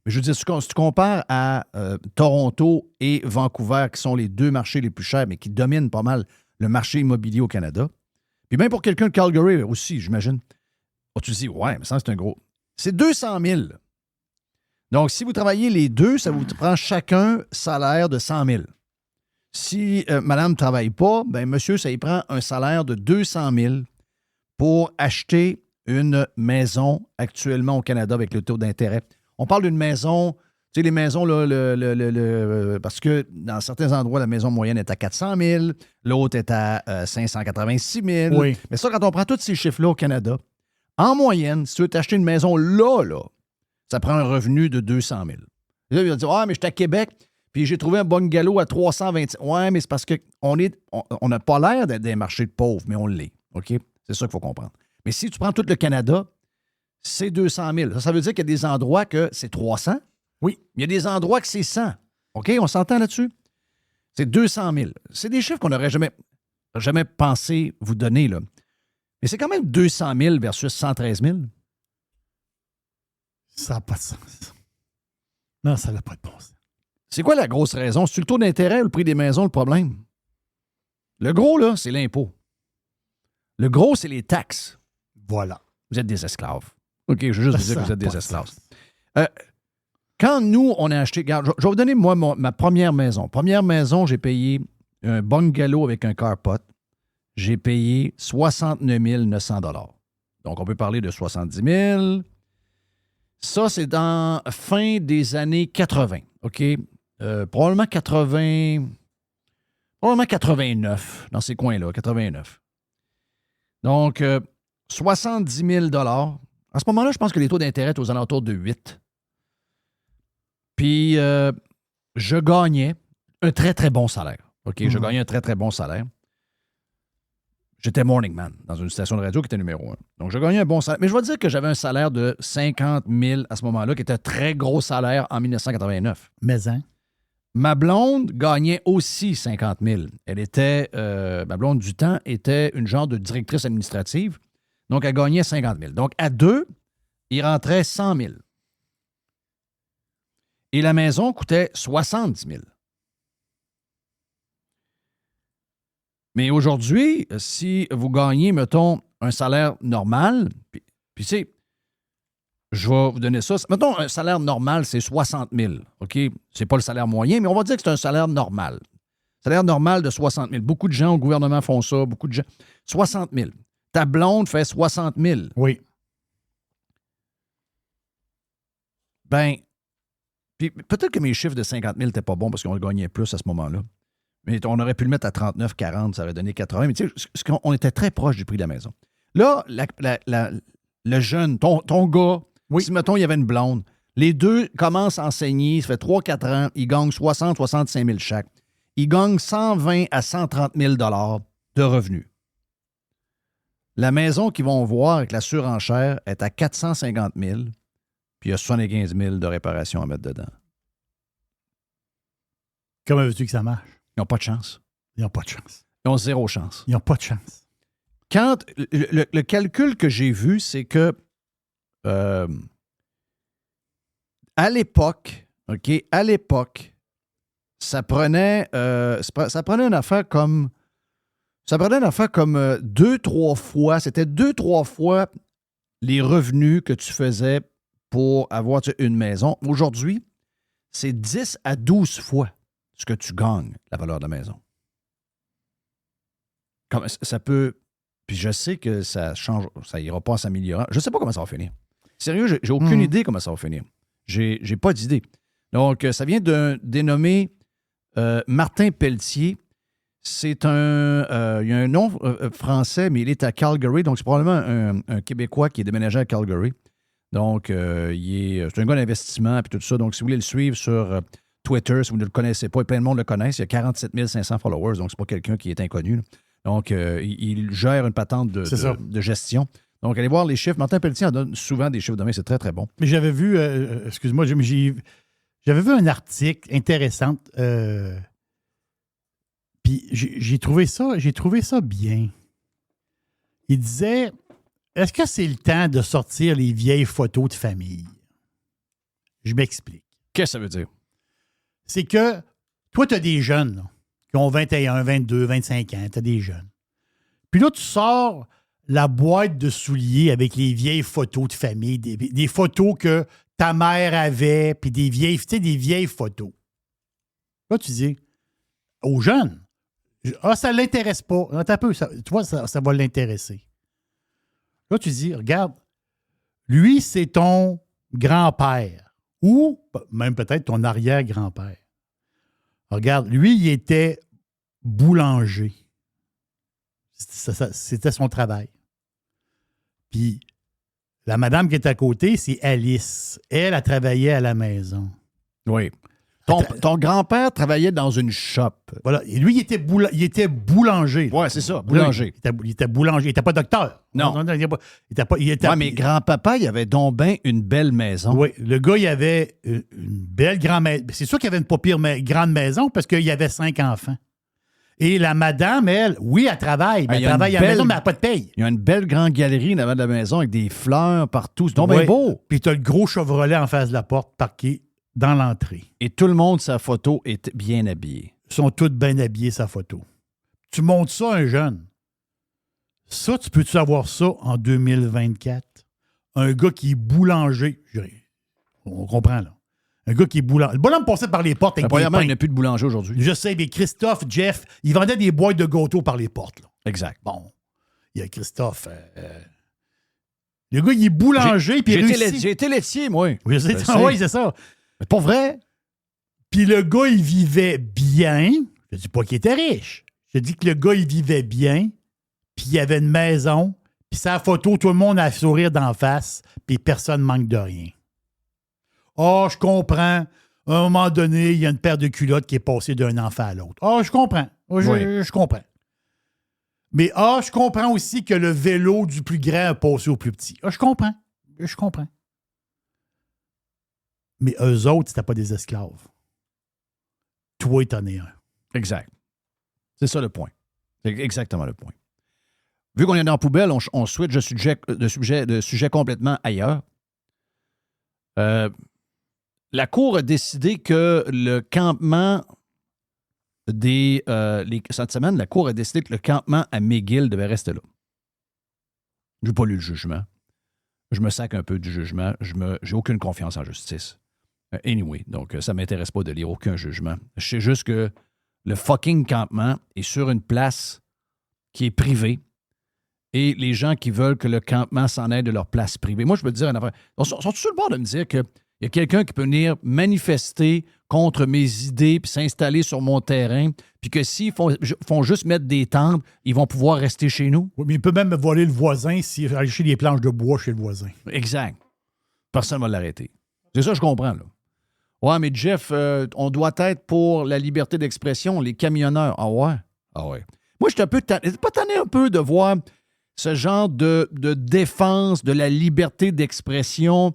S3: Mais je veux dire, si tu compares à Toronto et Vancouver, qui sont les deux marchés les plus chers, mais qui dominent pas mal le marché immobilier au Canada. Puis même pour quelqu'un de Calgary aussi, j'imagine. Oh, tu te dis, ouais, mais ça, c'est un gros... C'est 200 000. Donc, si vous travaillez les deux, ça vous prend chacun salaire de 100 000. Si madame ne travaille pas, bien, monsieur, ça y prend un salaire de 200 000 pour acheter une maison actuellement au Canada avec le taux d'intérêt. On parle d'une maison, tu sais, les maisons, là, parce que dans certains endroits, la maison moyenne est à 400 000, l'autre est à 586 000.
S6: Oui.
S3: Mais ça, quand on prend tous ces chiffres-là au Canada, en moyenne, si tu veux t'acheter une maison là, ça prend un revenu de 200 000. Et là, il va dire, ah, mais je suis à Québec, puis j'ai trouvé un bungalow à 320. Ouais, mais c'est parce qu'on n'a pas l'air d'être des marchés de pauvres, mais on l'est. OK? C'est ça qu'il faut comprendre. Mais si tu prends tout le Canada, c'est 200 000. Ça veut dire qu'il y a des endroits que c'est 300.
S6: Oui.
S3: Il y a des endroits que c'est 100. OK? On s'entend là-dessus? C'est 200 000. C'est des chiffres qu'on n'aurait jamais pensé vous donner, là. Mais c'est quand même 200 000 versus 113 000.
S6: Ça n'a pas de sens. Non, ça n'a pas de bon sens.
S3: C'est quoi la grosse raison? C'est-tu le taux d'intérêt ou le prix des maisons le problème? Le gros, là, c'est l'impôt. Le gros, c'est les taxes.
S6: Voilà.
S3: Vous êtes des esclaves. OK, je veux juste vous dire que vous êtes des esclaves.
S6: Sens.
S3: Quand nous, on a acheté... Regarde, je vais vous donner, moi, ma première maison. Première maison, j'ai payé un bungalow avec un carport. J'ai payé 69 900 $. Donc, on peut parler de 70 000. Ça, c'est dans fin des années 80, OK? Probablement 89, dans ces coins-là, 89. Donc, 70 000 $. À ce moment-là, je pense que les taux d'intérêt étaient aux alentours de 8. Puis, je gagnais un très, très bon salaire. OK? Je gagnais un très, très bon salaire. J'étais morning man dans une station de radio qui était numéro 1. Donc, je gagnais un bon salaire. Mais je vais dire que j'avais un salaire de 50 000 à ce moment-là, qui était un très gros salaire en 1989.
S6: Mais, hein?
S3: Ma blonde gagnait aussi 50 000. Elle était, ma blonde du temps était une genre de directrice administrative. Donc, elle gagnait 50 000. Donc, à deux, il rentrait 100 000. Et la maison coûtait 70 000. Mais aujourd'hui, si vous gagnez, mettons, un salaire normal, puis tu sais, je vais vous donner ça. Mettons, un salaire normal, c'est 60 000. OK? C'est pas le salaire moyen, mais on va dire que c'est un salaire normal. Salaire normal de 60 000. Beaucoup de gens au gouvernement font ça. Beaucoup de gens. 60 000. Ta blonde fait 60 000.
S6: Oui.
S3: Ben, puis peut-être que mes chiffres de 50 000 n'étaient pas bons parce qu'on gagnait plus à ce moment-là. Mais on aurait pu le mettre à 39, 40, ça aurait donné 80. Mais tu sais, on était très proche du prix de la maison. Là, le jeune, ton gars, si, mettons, il y avait une blonde, les deux commencent à enseigner, ça fait 3-4 ans, ils gagnent 60, 65 000 chaque. Ils gagnent 120 à 130 000 de revenus. La maison qu'ils vont voir avec la surenchère est à 450 000, puis il y a 75 000 de réparation à mettre dedans.
S6: Comment veux-tu que ça marche?
S3: Ils n'ont pas de chance.
S6: Ils n'ont pas de chance.
S3: Ils ont zéro chance.
S6: Ils n'ont pas de chance.
S3: Quand le calcul que j'ai vu, c'est que à l'époque, OK, ça prenait une affaire comme 2-3 fois, c'était 2-3 fois les revenus que tu faisais pour avoir une maison. Aujourd'hui, c'est 10 à 12 fois ce que tu gagnes, la valeur de la maison. Comme ça peut... Puis je sais que ça change, ça ira pas en s'améliorant. Je ne sais pas comment ça va finir. Sérieux, j'ai aucune idée comment ça va finir. J'ai pas d'idée. Donc, ça vient d'un dénommé Martin Pelletier. C'est il y a un nom français, mais il est à Calgary. Donc, c'est probablement un Québécois qui est déménagé à Calgary. Donc, c'est un gars d'investissement et tout ça. Donc, si vous voulez le suivre sur Twitter, si vous ne le connaissez pas, et plein de monde le connaisse, il y a 47 500 followers. Donc, c'est pas quelqu'un qui est inconnu, là. Donc, il gère une patente de gestion. Donc, allez voir les chiffres. Martin Pelletier en donne souvent des chiffres de main. C'est très, très bon.
S6: Mais j'avais vu, excuse-moi, j'avais vu un article intéressant. Puis j'ai trouvé ça bien. Il disait, est-ce que c'est le temps de sortir les vieilles photos de famille? Je m'explique.
S3: Qu'est-ce que ça veut dire?
S6: C'est que toi, tu as des jeunes là, qui ont 21, 22, 25 ans. Tu as des jeunes. Puis là, tu sors la boîte de souliers avec les vieilles photos de famille, des photos que ta mère avait, puis des vieilles photos. Là, tu dis aux jeunes, ça ne l'intéresse pas. Attends un peu, tu vois, ça va l'intéresser. Là, tu dis, regarde, lui, c'est ton grand-père ou même peut-être ton arrière-grand-père. Regarde, lui, il était boulanger. C'était son travail. Puis, la madame qui est à côté, c'est Alice. Elle travaillait à la maison.
S3: Oui. Ton grand-père travaillait dans une shop.
S6: Voilà. Et lui, il était boulanger.
S3: Oui, c'est ça, boulanger.
S6: Il était boulanger. Il n'était pas docteur.
S3: Non. Mais grand-papa, il avait donc bien une belle maison.
S6: Oui. Le gars, il avait une belle grande maison. C'est sûr qu'il avait une pas pire grande maison parce qu'il y avait 5 enfants. Et la madame, elle, oui, elle travaille. Mais elle travaille à la maison, mais elle n'a pas de paye.
S3: Il y a une belle grande galerie devant de la maison avec des fleurs partout. C'est donc bien beau.
S6: Puis tu as le gros Chevrolet en face de la porte parqué dans l'entrée.
S3: Et tout le monde, sa photo, est bien habillé.
S6: Ils sont tous bien habillés, sa photo. Tu montres ça à un jeune. Ça, tu peux-tu avoir ça en 2024? Un gars qui est boulanger. On comprend, là. Un gars qui est boulanger. Le bonhomme passait par les portes avec des pains.
S3: Il n'y a plus de boulanger aujourd'hui.
S6: Je sais, mais Christophe, Jeff, ils vendaient des boîtes de gâteaux par les portes. Là.
S3: Exact.
S6: Bon, il y a Christophe. Le gars, il est boulanger, puis il réussit.
S3: J'ai été laitier, moi.
S6: Oui, c'est ça.
S3: Mais pas vrai.
S6: Puis le gars, il vivait bien. Je dis pas qu'il était riche. Je dis que le gars, il vivait bien, puis il avait une maison, puis sa photo, tout le monde a un sourire d'en face, puis personne ne manque de rien. Oh, je comprends. À un moment donné, il y a une paire de culottes qui est passée d'un enfant à l'autre. Oh, je comprends. Je comprends. Mais je comprends aussi que le vélo du plus grand a passé au plus petit. Je comprends. Mais eux autres, c'était pas des esclaves. Toi, t'en es un.
S3: Exact. C'est ça le point. C'est exactement le point. Vu qu'on est dans la poubelle, on switch de sujet complètement ailleurs. La Cour a décidé que le campement cette semaine, la Cour a décidé que le campement à McGill devait rester là. Je n'ai pas lu le jugement. Je me sac un peu du jugement. J'ai aucune confiance en justice. Anyway, donc ça ne m'intéresse pas de lire aucun jugement. Je sais juste que le fucking campement est sur une place qui est privée et les gens qui veulent que le campement s'en aille de leur place privée. Moi, je peux te dire une affaire. Ils sont sur le bord de me dire qu'il y a quelqu'un qui peut venir manifester contre mes idées puis s'installer sur mon terrain, puis que s'ils font juste mettre des tentes, ils vont pouvoir rester chez nous.
S6: Oui, mais il peut même voler le voisin s'il va aller chez les planches de bois chez le voisin.
S3: Exact. Personne ne va l'arrêter. C'est ça que je comprends, là. Ouais, mais Jeff, on doit être pour la liberté d'expression, les camionneurs. Ah ouais? Ah ouais. Moi, je suis un peu tanné un peu de voir ce genre de défense de la liberté d'expression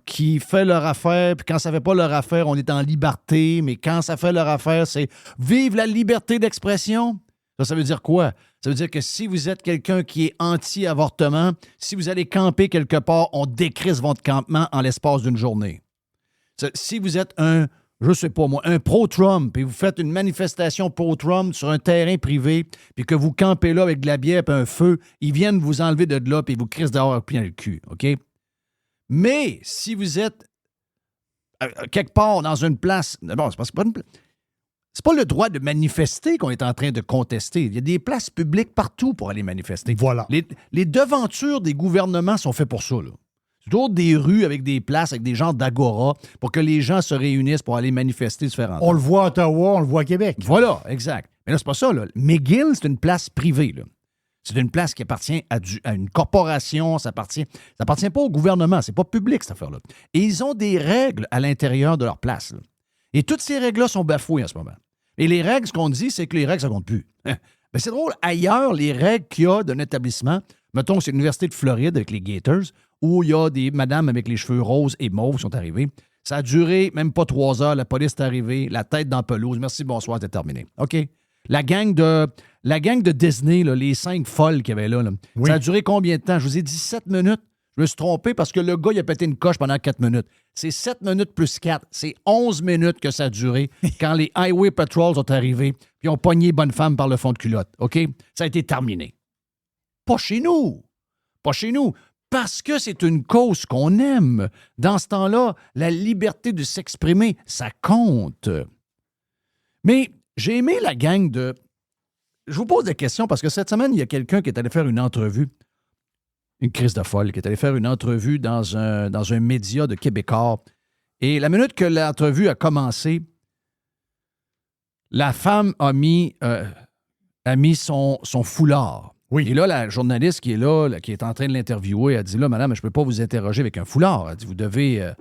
S3: qui fait leur affaire, puis quand ça fait pas leur affaire, on est en liberté, mais quand ça fait leur affaire, c'est vive la liberté d'expression. Ça veut dire quoi? Ça veut dire que si vous êtes quelqu'un qui est anti-avortement, si vous allez camper quelque part, on décrisse votre campement en l'espace d'une journée. Si vous êtes un pro-Trump, et vous faites une manifestation pro-Trump sur un terrain privé, puis que vous campez là avec de la bière et un feu, ils viennent vous enlever de là, puis ils vous crissent dehors à pied dans le cul, OK? Mais si vous êtes quelque part dans une place... Bon, c'est pas le droit de manifester qu'on est en train de contester. Il y a des places publiques partout pour aller manifester.
S6: Voilà.
S3: Les devantures des gouvernements sont faites pour ça, là. C'est toujours des rues avec des places, avec des gens d'agora pour que les gens se réunissent pour aller manifester différemment.
S6: On le voit à Ottawa, on le voit à Québec.
S3: Voilà, exact. Mais là, c'est pas ça, là. McGill, c'est une place privée, là. C'est une place qui appartient à une corporation, ça appartient pas au gouvernement, c'est pas public, cette affaire-là. Et ils ont des règles à l'intérieur de leur place, là. Et toutes ces règles-là sont bafouées en ce moment. Et les règles, ce qu'on dit, c'est que les règles, ça compte plus. Mais c'est drôle, ailleurs, les règles qu'il y a d'un établissement, mettons, c'est l'Université de Floride avec les Gators, où il y a des madames avec les cheveux roses et mauves qui sont arrivées. Ça a duré même pas 3 heures. La police est arrivée, la tête dans la pelouse. Merci, bonsoir, c'est terminé. OK? La gang de Disney, là, les 5 folles qu'il y avait là,
S6: oui.
S3: Ça a duré combien de temps? Je vous ai dit 7 minutes. Je me suis trompé parce que le gars, il a pété une coche pendant 4 minutes. C'est 7 minutes plus 4. C'est 11 minutes que ça a duré quand les Highway Patrols sont arrivés puis ont pogné bonne femme par le fond de culotte. OK? Ça a été terminé. Pas chez nous. Pas chez nous. Parce que c'est une cause qu'on aime. Dans ce temps-là, la liberté de s'exprimer, ça compte. Mais j'ai aimé la gang de... Je vous pose des questions parce que cette semaine, il y a quelqu'un qui est allé faire une entrevue, une crise de folle, qui est allé faire une entrevue dans un média de Québécois. Et la minute que l'entrevue a commencé, la femme a mis son foulard.
S6: Oui.
S3: Et là, la journaliste qui est là, qui est en train de l'interviewer, elle dit là, madame, je ne peux pas vous interroger avec un foulard. Elle dit, vous devez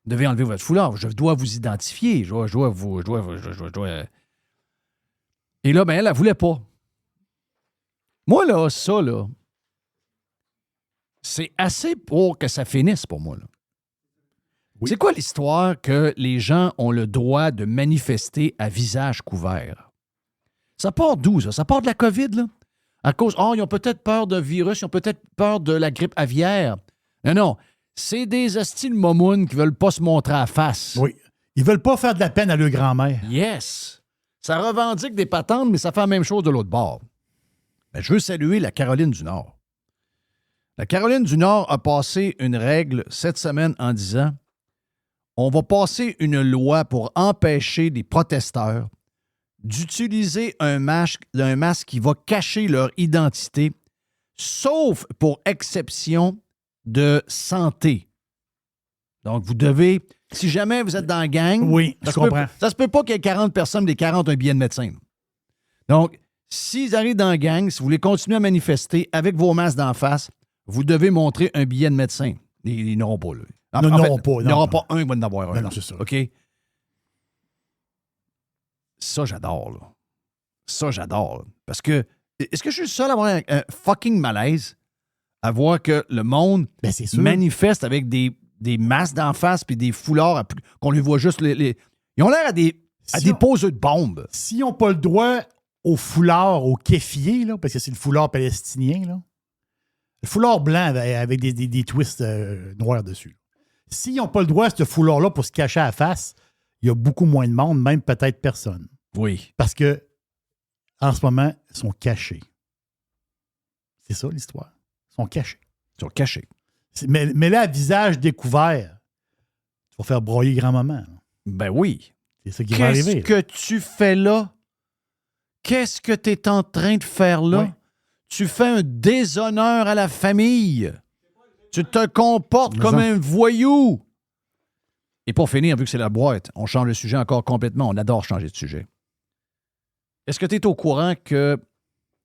S3: enlever votre foulard. Je dois vous identifier. Je dois. Et là, ben, elle ne voulait pas. Moi, là, ça, là, c'est assez pour que ça finisse pour moi, là. Oui. C'est quoi l'histoire que les gens ont le droit de manifester à visage couvert? Ça part d'où, ça? Ça part de la COVID, là? À cause, ils ont peut-être peur d'un virus, ils ont peut-être peur de la grippe aviaire. Non, c'est des hosties de momounes qui veulent pas se montrer à face.
S6: Oui. Ils veulent pas faire de la peine à leur grand-mère.
S3: Yes. Ça revendique des patentes, mais ça fait la même chose de l'autre bord. Ben, je veux saluer la Caroline du Nord. La Caroline du Nord a passé une règle cette semaine en disant on va passer une loi pour empêcher les protesteurs d'utiliser un masque qui va cacher leur identité, sauf pour exception de santé. Donc, vous devez, si jamais vous êtes dans la gang,
S6: oui, je comprends.
S3: Ça se peut pas qu'il y ait 40 personnes, des 40 un billet de médecin. Donc, s'ils arrivent dans la gang, si vous voulez continuer à manifester avec vos masques d'en face, vous devez montrer un billet de médecin. Ils n'auront pas, là.
S6: Ils
S3: n'auront pas un, ils vont en avoir un.
S6: Non, c'est ça.
S3: OK? Ça, j'adore, là. Ça, j'adore. Là. Parce que Est-ce que je suis le seul à avoir un fucking malaise à voir que le monde
S6: Ben, c'est sûr.
S3: manifeste avec des masques d'en face puis des foulards qu'on lui voit juste les... Ils ont l'air à des poseux de bombes.
S6: S'ils n'ont pas le droit au foulard, au kéfier, là, parce que c'est le foulard palestinien, là, le foulard blanc avec des twists noirs dessus. S'ils n'ont pas le droit à ce foulard-là pour se cacher à la face, il y a beaucoup moins de monde, même peut-être personne.
S3: Oui.
S6: Parce que, en ce moment, ils sont cachés. C'est ça l'histoire. Ils sont cachés.
S3: Ils sont cachés.
S6: Mais là, à visage découvert, tu vas faire broyer grand-maman. Là.
S3: Ben oui.
S6: C'est ça qui va arriver.
S3: Qu'est-ce que tu fais là? Qu'est-ce que tu es en train de faire là?
S6: Oui.
S3: Tu fais un déshonneur à la famille. Tu te comportes
S6: Mais
S3: comme
S6: ça.
S3: un voyou. Et pour finir, vu que c'est la boîte, on change le sujet encore complètement. On adore changer de sujet. Est-ce que tu es au courant qu'il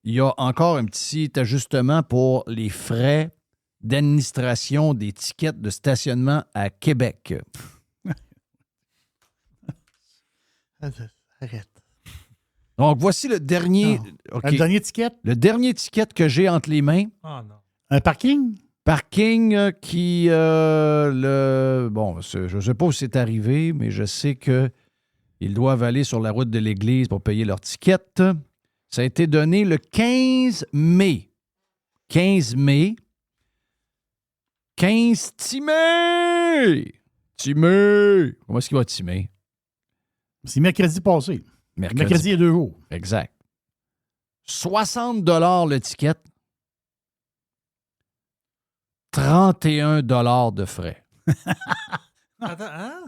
S3: y a encore un petit ajustement pour les frais d'administration des tickets de stationnement à Québec?
S6: Arrête.
S3: Donc, voici le dernier... OK.
S6: Un dernier ticket?
S3: Le dernier ticket que j'ai entre les mains.
S1: Ah non.
S6: Un parking?
S3: Parking qui, bon, je ne sais pas où c'est arrivé, mais je sais qu'ils doivent aller sur la route de l'église pour payer leur ticket. Ça a été donné le 15 mai. 15 mai. 15 Timé! Timé! Comment est-ce qu'il va Timé?
S6: C'est mercredi passé. Mercredi, il y a 2 jours.
S3: Exact. 60 $ le ticket. 31 $ de frais.
S1: Attends, hein?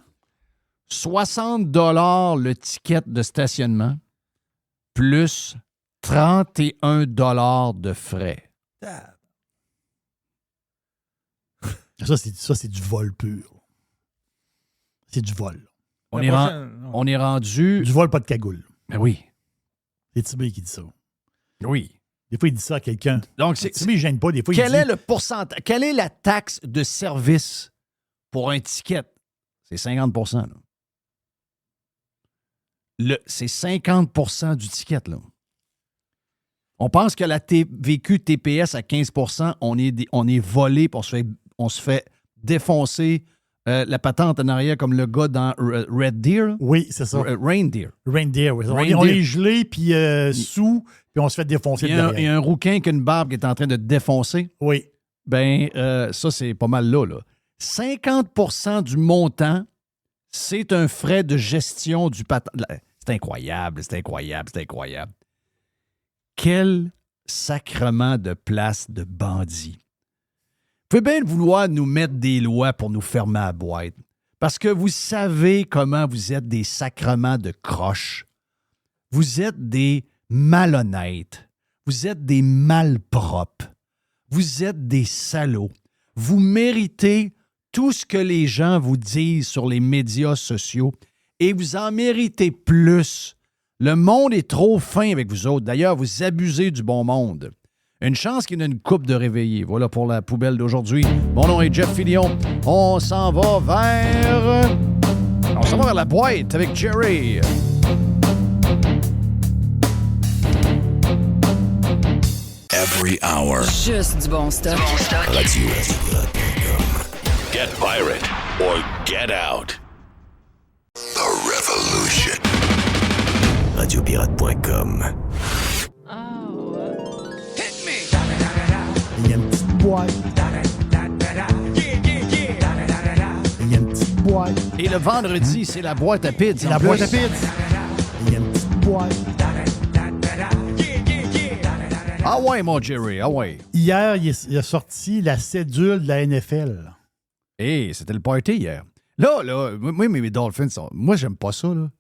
S3: 60 $ le ticket de stationnement, plus 31 $ de frais.
S6: Ça, c'est du vol pur. C'est du vol.
S3: On
S1: La
S3: est,
S1: prochaine, non.
S3: on est rendu...
S6: Du vol, pas de cagoule.
S3: Ben oui.
S6: C'est Tibé qui dit ça.
S3: Oui.
S6: Des fois, il dit ça à quelqu'un.
S3: Donc,
S6: Tibé, il ne gêne pas. Des fois,
S3: quel
S6: il dit...
S3: est le pourcentage? Quelle est la taxe de service pour un ticket? C'est 50 % là. C'est 50 % du ticket, là. On pense que la TVQ TPS à 15 % on est volé, puis on se fait défoncer la patente en arrière comme le gars dans Red Deer.
S6: Oui, c'est ça.
S3: Reindeer.
S6: Reindeer, oui.
S3: Reindeer.
S6: On est gelé, puis sous, puis on se fait défoncer
S3: Il y
S6: de
S3: a
S6: derrière.
S3: un rouquin avec une barbe qui est en train de te défoncer.
S6: Oui.
S3: Ben, ça, c'est pas mal là. 50 % du montant, c'est un frais de gestion du patent. C'est incroyable, c'est incroyable, c'est incroyable. Quel sacrement de place de bandits. Vous pouvez bien vouloir nous mettre des lois pour nous fermer à la boîte. Parce que vous savez comment vous êtes des sacrements de croche. Vous êtes des malhonnêtes. Vous êtes des malpropres. Vous êtes des salauds. Vous méritez tout ce que les gens vous disent sur les médias sociaux et vous en méritez plus. Le monde est trop fin avec vous autres. D'ailleurs, vous abusez du bon monde. Une chance qu'il y en a une coupe de réveillés. Voilà pour la poubelle d'aujourd'hui. Mon nom est Jeff Fillion. On s'en va vers la boîte avec Jerry.
S2: Every hour.
S5: Juste du bon stock.
S2: Radio. Get pirate or get out. The revolution. Radiopirate.com.
S6: Il y a une petite boîte. Il y a une petite boîte.
S3: Et le vendredi, c'est la boîte à pizza.
S6: C'est la boîte à pizza. Il y a une petite boîte.
S3: Ah ouais, mon Jerry, ah ouais.
S6: Hier, il a sorti la cédule de la NFL.
S3: Hey, c'était le party hier. Là, moi, mes Dolphins, moi, j'aime pas ça, là.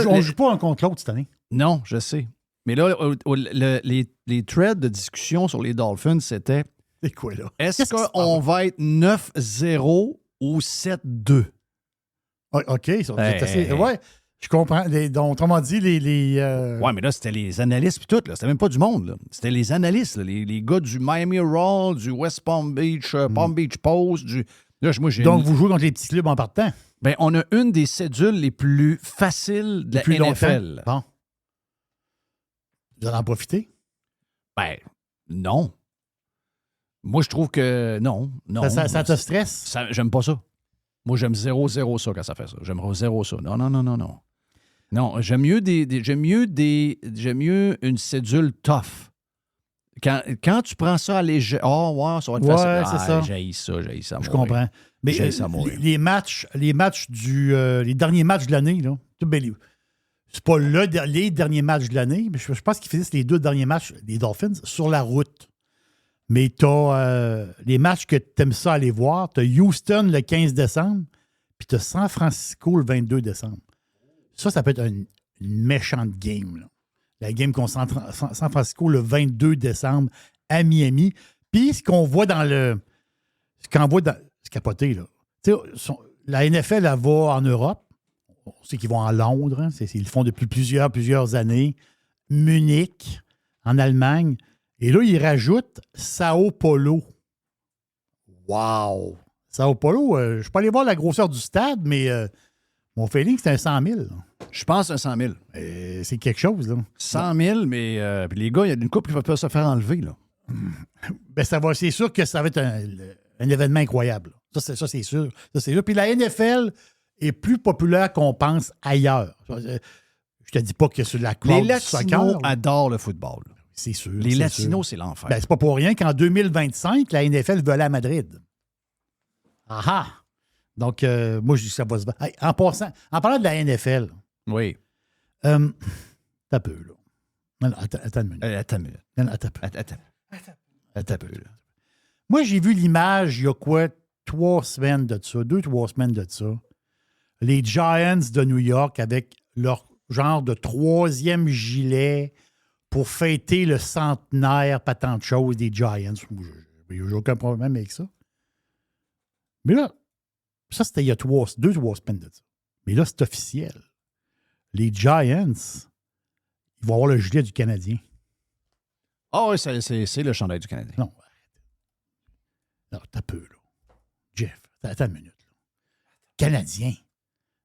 S6: On joue pas un contre l'autre cette année.
S3: Non, je sais. Mais là, les threads de discussion sur les Dolphins, c'était
S6: C'est quoi, là?
S3: est-ce
S6: Qu'est-ce qui se
S3: qu'on
S6: passe?
S3: va être 9-0 ou 7-2?
S6: Ah, OK. Ça,
S3: Hey,
S6: c'est assez-
S3: hey, hey.
S6: Ouais, je comprends. Donc, autrement dit,
S3: Ouais, mais là, c'était les analystes puis tout, là. C'était même pas du monde, là. C'était les analystes, là. Les gars du Miami Herald, du West Palm Beach, Palm Beach Post, Là, moi, j'ai
S6: Donc, vous jouez contre les petits clubs en partant.
S3: Ben, on a une des cédules les plus faciles de la
S6: Depuis
S3: NFL.
S6: longtemps. Bon. Vous allez en profiter.
S3: Ben, non. Moi, je trouve que non.
S6: Ça te stresse?
S3: J'aime pas ça. Moi, j'aime 0-0 ça quand ça fait ça. J'aime 0 ça. Non. Non, j'aime mieux j'aime mieux une cédule tough. Quand tu prends ça à léger, ça va être facile.
S6: C'est ça.
S3: J'haïs ça.
S6: Je comprends. Mais
S3: J'haïs ça mourir.
S6: les derniers matchs de l'année, là, c'est pas les derniers matchs de l'année, mais je pense qu'ils finissent les 2 derniers matchs des Dolphins sur la route. Mais tu as les matchs que tu aimes ça aller voir. Tu as Houston le 15 décembre, puis tu as San Francisco le 22 décembre. Ça peut être une méchante game. Là. La game contre San Francisco le 22 décembre à Miami. Puis ce qu'on voit c'est capoté, là. La NFL, elle va en Europe. On sait qu'ils vont à Londres. Hein. Ils le font depuis plusieurs années. Munich, en Allemagne. Et là, ils rajoutent Sao Paulo. Wow! Sao Paulo, je ne suis pas allé voir la grosseur du stade, mais mon feeling, c'est un 100 000. Là.
S3: Je pense un 100 000.
S6: C'est quelque chose, là.
S3: 100 000, mais les gars, il y a une couple qui va pas se faire enlever, là.
S6: Ben, c'est sûr que ça va être un événement incroyable. Ça, c'est sûr. Ça, c'est sûr. Puis la NFL est plus populaire qu'on pense ailleurs. Je te dis pas que sur la
S3: Les
S6: du soccer,
S3: Latinos adorent le football.
S6: C'est sûr.
S3: Les Latinos, c'est l'enfer.
S6: Ben, c'est pas pour rien qu'en 2025, la NFL veut aller à Madrid. Ah! Donc, moi, je dis que ça va se battre. Hey, en parlant de la NFL,
S3: Oui.
S6: t'as peu, là. Non, attends une minute.
S3: Attends une minute.
S6: Non, attends peu.
S3: Attends peu, là.
S6: Moi, j'ai vu l'image il y a 3 semaines de ça, 2-3 semaines de ça. Les Giants de New York avec leur genre de 3e gilet pour fêter le centenaire, pas tant de choses des Giants. J'ai aucun problème avec ça. Mais là, ça, c'était il y a 2-3 semaines de ça. Mais là, c'est officiel. Les Giants, ils vont avoir le gilet du Canadien.
S3: Ah oui, c'est le chandail du Canadien.
S6: Non, arrête. Non, t'as peu, là. Jeff, attends une minute. Là. Canadien.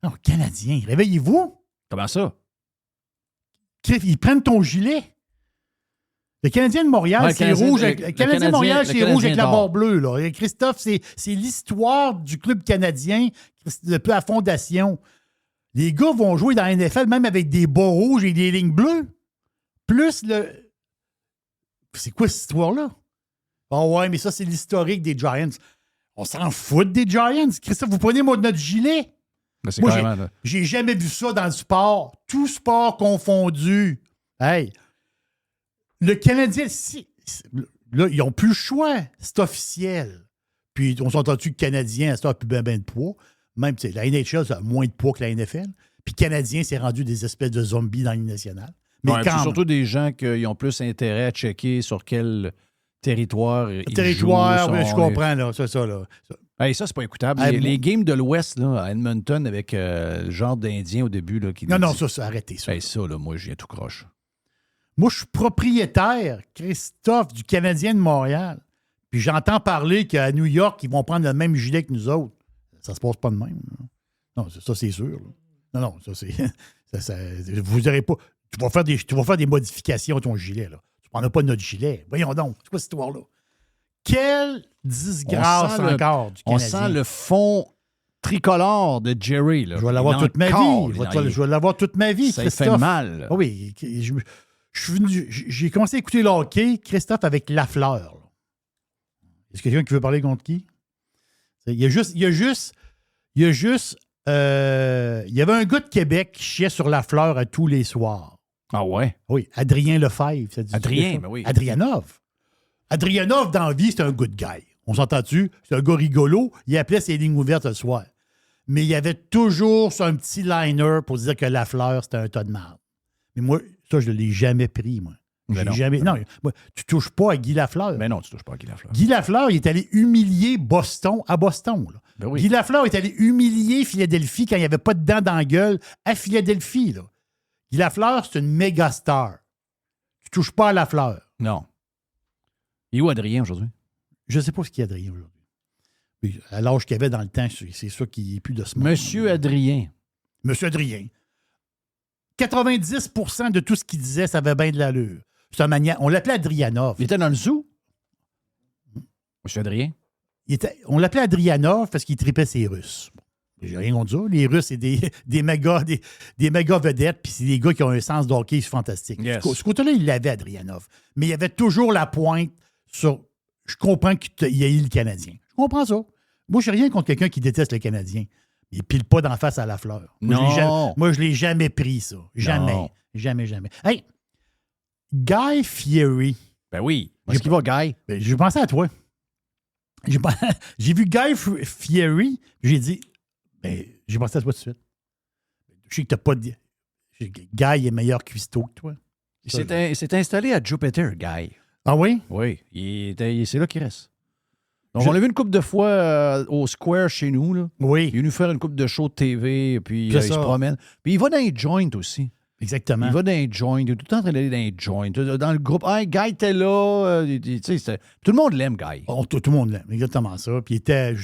S6: Non, Canadien. Réveillez-vous.
S3: Comment ça?
S6: Ils prennent ton gilet. Le Canadien de Montréal, c'est rouge. Le Canadien de Montréal, c'est rouge avec la barre bleue. Là. Et Christophe, c'est l'histoire du club canadien depuis la fondation. Les gars vont jouer dans la NFL même avec des bas rouges et des lignes bleues. Plus le... C'est quoi cette histoire-là? Oh ouais, mais ça, c'est l'historique des Giants. On s'en fout des Giants. Christophe, vous prenez notre gilet.
S3: Ben, c'est
S6: Moi,
S3: carrément,
S6: j'ai jamais vu ça dans le sport. Tout sport confondu. Hey, le Canadien, là, ils n'ont plus le choix. C'est officiel. Puis, on s'entend-tu que le Canadien, ça n'a plus bien de poids. Même, tu sais, la NHL, ça a moins de poids que la NFL. Puis, le Canadien, c'est rendu des espèces de zombies dans l'Union nationale. Mais
S3: ouais, c'est surtout des gens qui ont plus intérêt à checker sur quel territoire ils
S6: territoire,
S3: jouent.
S6: Oui, je comprends, là. C'est ça, là.
S3: Hey, ça, c'est pas écoutable.
S6: Hey,
S3: les games de l'Ouest, là, à Edmonton, avec le genre d'Indien au début. Là, qui
S6: non, ça, arrêtez ça.
S3: Hey, ça, là, moi, je viens tout croche.
S6: Moi, je suis propriétaire, Christophe, du Canadien de Montréal. Puis j'entends parler qu'à New York, ils vont prendre le même gilet que nous autres. Ça se passe pas de même. Là. Non, ça, c'est sûr. Là. Non, ça, c'est... vous n'aurez pas... Tu vas faire des modifications à ton gilet, là. Tu ne prendras pas notre gilet. Voyons donc, c'est quoi cette histoire-là? Quelle disgrâce encore du Canadien.
S3: On sent le fond tricolore de Jerry. Là.
S6: Je vais l'avoir toute ma vie. Je vais l'avoir toute ma vie,
S3: ça
S6: Christophe.
S3: Ça fait mal. Là.
S6: Ah oui, j'ai commencé à écouter le hockey, Christophe, avec Lafleur. Là. Est-ce quelqu'un qui veut parler contre qui? Il y avait un gars de Québec qui chiait sur Lafleur à tous les soirs.
S3: Ah ouais?
S6: Oui, Adrien Lefebvre.
S3: Adrien, ben oui.
S6: Adrianov. Adrianov, dans la vie, c'est un good guy. On s'entend-tu? C'est un gars rigolo. Il appelait ses lignes ouvertes le soir. Mais il y avait toujours un petit liner pour dire que Lafleur, c'était un tas de merde. Mais moi, ça, je ne l'ai jamais pris, moi. Non, tu touches pas à Guy Lafleur.
S3: Mais non, tu touches pas à Guy Lafleur.
S6: Guy Lafleur, il est allé humilier Boston à Boston. Là.
S3: Ben oui.
S6: Guy Lafleur est allé humilier Philadelphie quand il n'y avait pas de dents dans la gueule à Philadelphie. Là. Guy Lafleur, c'est une méga star. Tu touches pas à Lafleur.
S3: Non. Il est où Adrien aujourd'hui?
S6: Je ne sais pas ce qu'il y a Adrien aujourd'hui. À l'âge qu'il avait dans le temps, c'est sûr qu'il n'est plus de ce monde.
S3: Monsieur Adrien.
S6: Monsieur Adrien. 90% de tout ce qu'il disait, ça avait bien de l'allure. C'est un maniaque. On l'appelait Adrianov.
S3: Il était dans le zoo? Je fais de rien.
S6: On l'appelait Adrianov parce qu'il tripait ses Russes. Bon, j'ai rien contre ça. Les Russes, c'est des méga vedettes, puis c'est des gars qui ont un sens d'hockey fantastique.
S3: Yes.
S6: Ce côté-là, il l'avait, Adrianov. Mais il avait toujours la pointe sur... Je comprends qu'il haït le Canadien. Je comprends ça. Moi, je n'ai rien contre quelqu'un qui déteste le Canadien. Il pile pas d'en face à la fleur. Moi, je l'ai jamais pris, ça. Jamais.
S3: Non.
S6: Jamais. Hey, Guy Fieri.
S3: Ben oui. Est-ce qu'il va, Guy?
S6: Ben, je pensais à toi. J'ai vu Guy Fieri, j'ai dit, ben, j'ai pensé à toi tout de suite. Je sais que t'as pas de... Guy est meilleur cuistot que toi.
S3: Il s'est installé à Jupiter, Guy.
S6: Ah oui?
S3: Oui. C'est là qu'il reste. Donc, on l'a vu une couple de fois au Square chez nous. Là.
S6: Oui.
S3: Il est venu faire une couple de shows de TV, puis il
S6: C'est
S3: se
S6: ça.
S3: promène. Puis il va dans les joints aussi.
S6: Exactement.
S3: Il va dans les joints. Il est tout le temps en train d'aller dans les joints. Dans le groupe, hey, Guy, t'es là. Tu sais, tout le monde l'aime, Guy.
S6: Oh, tout le monde l'aime, exactement ça. Puis il était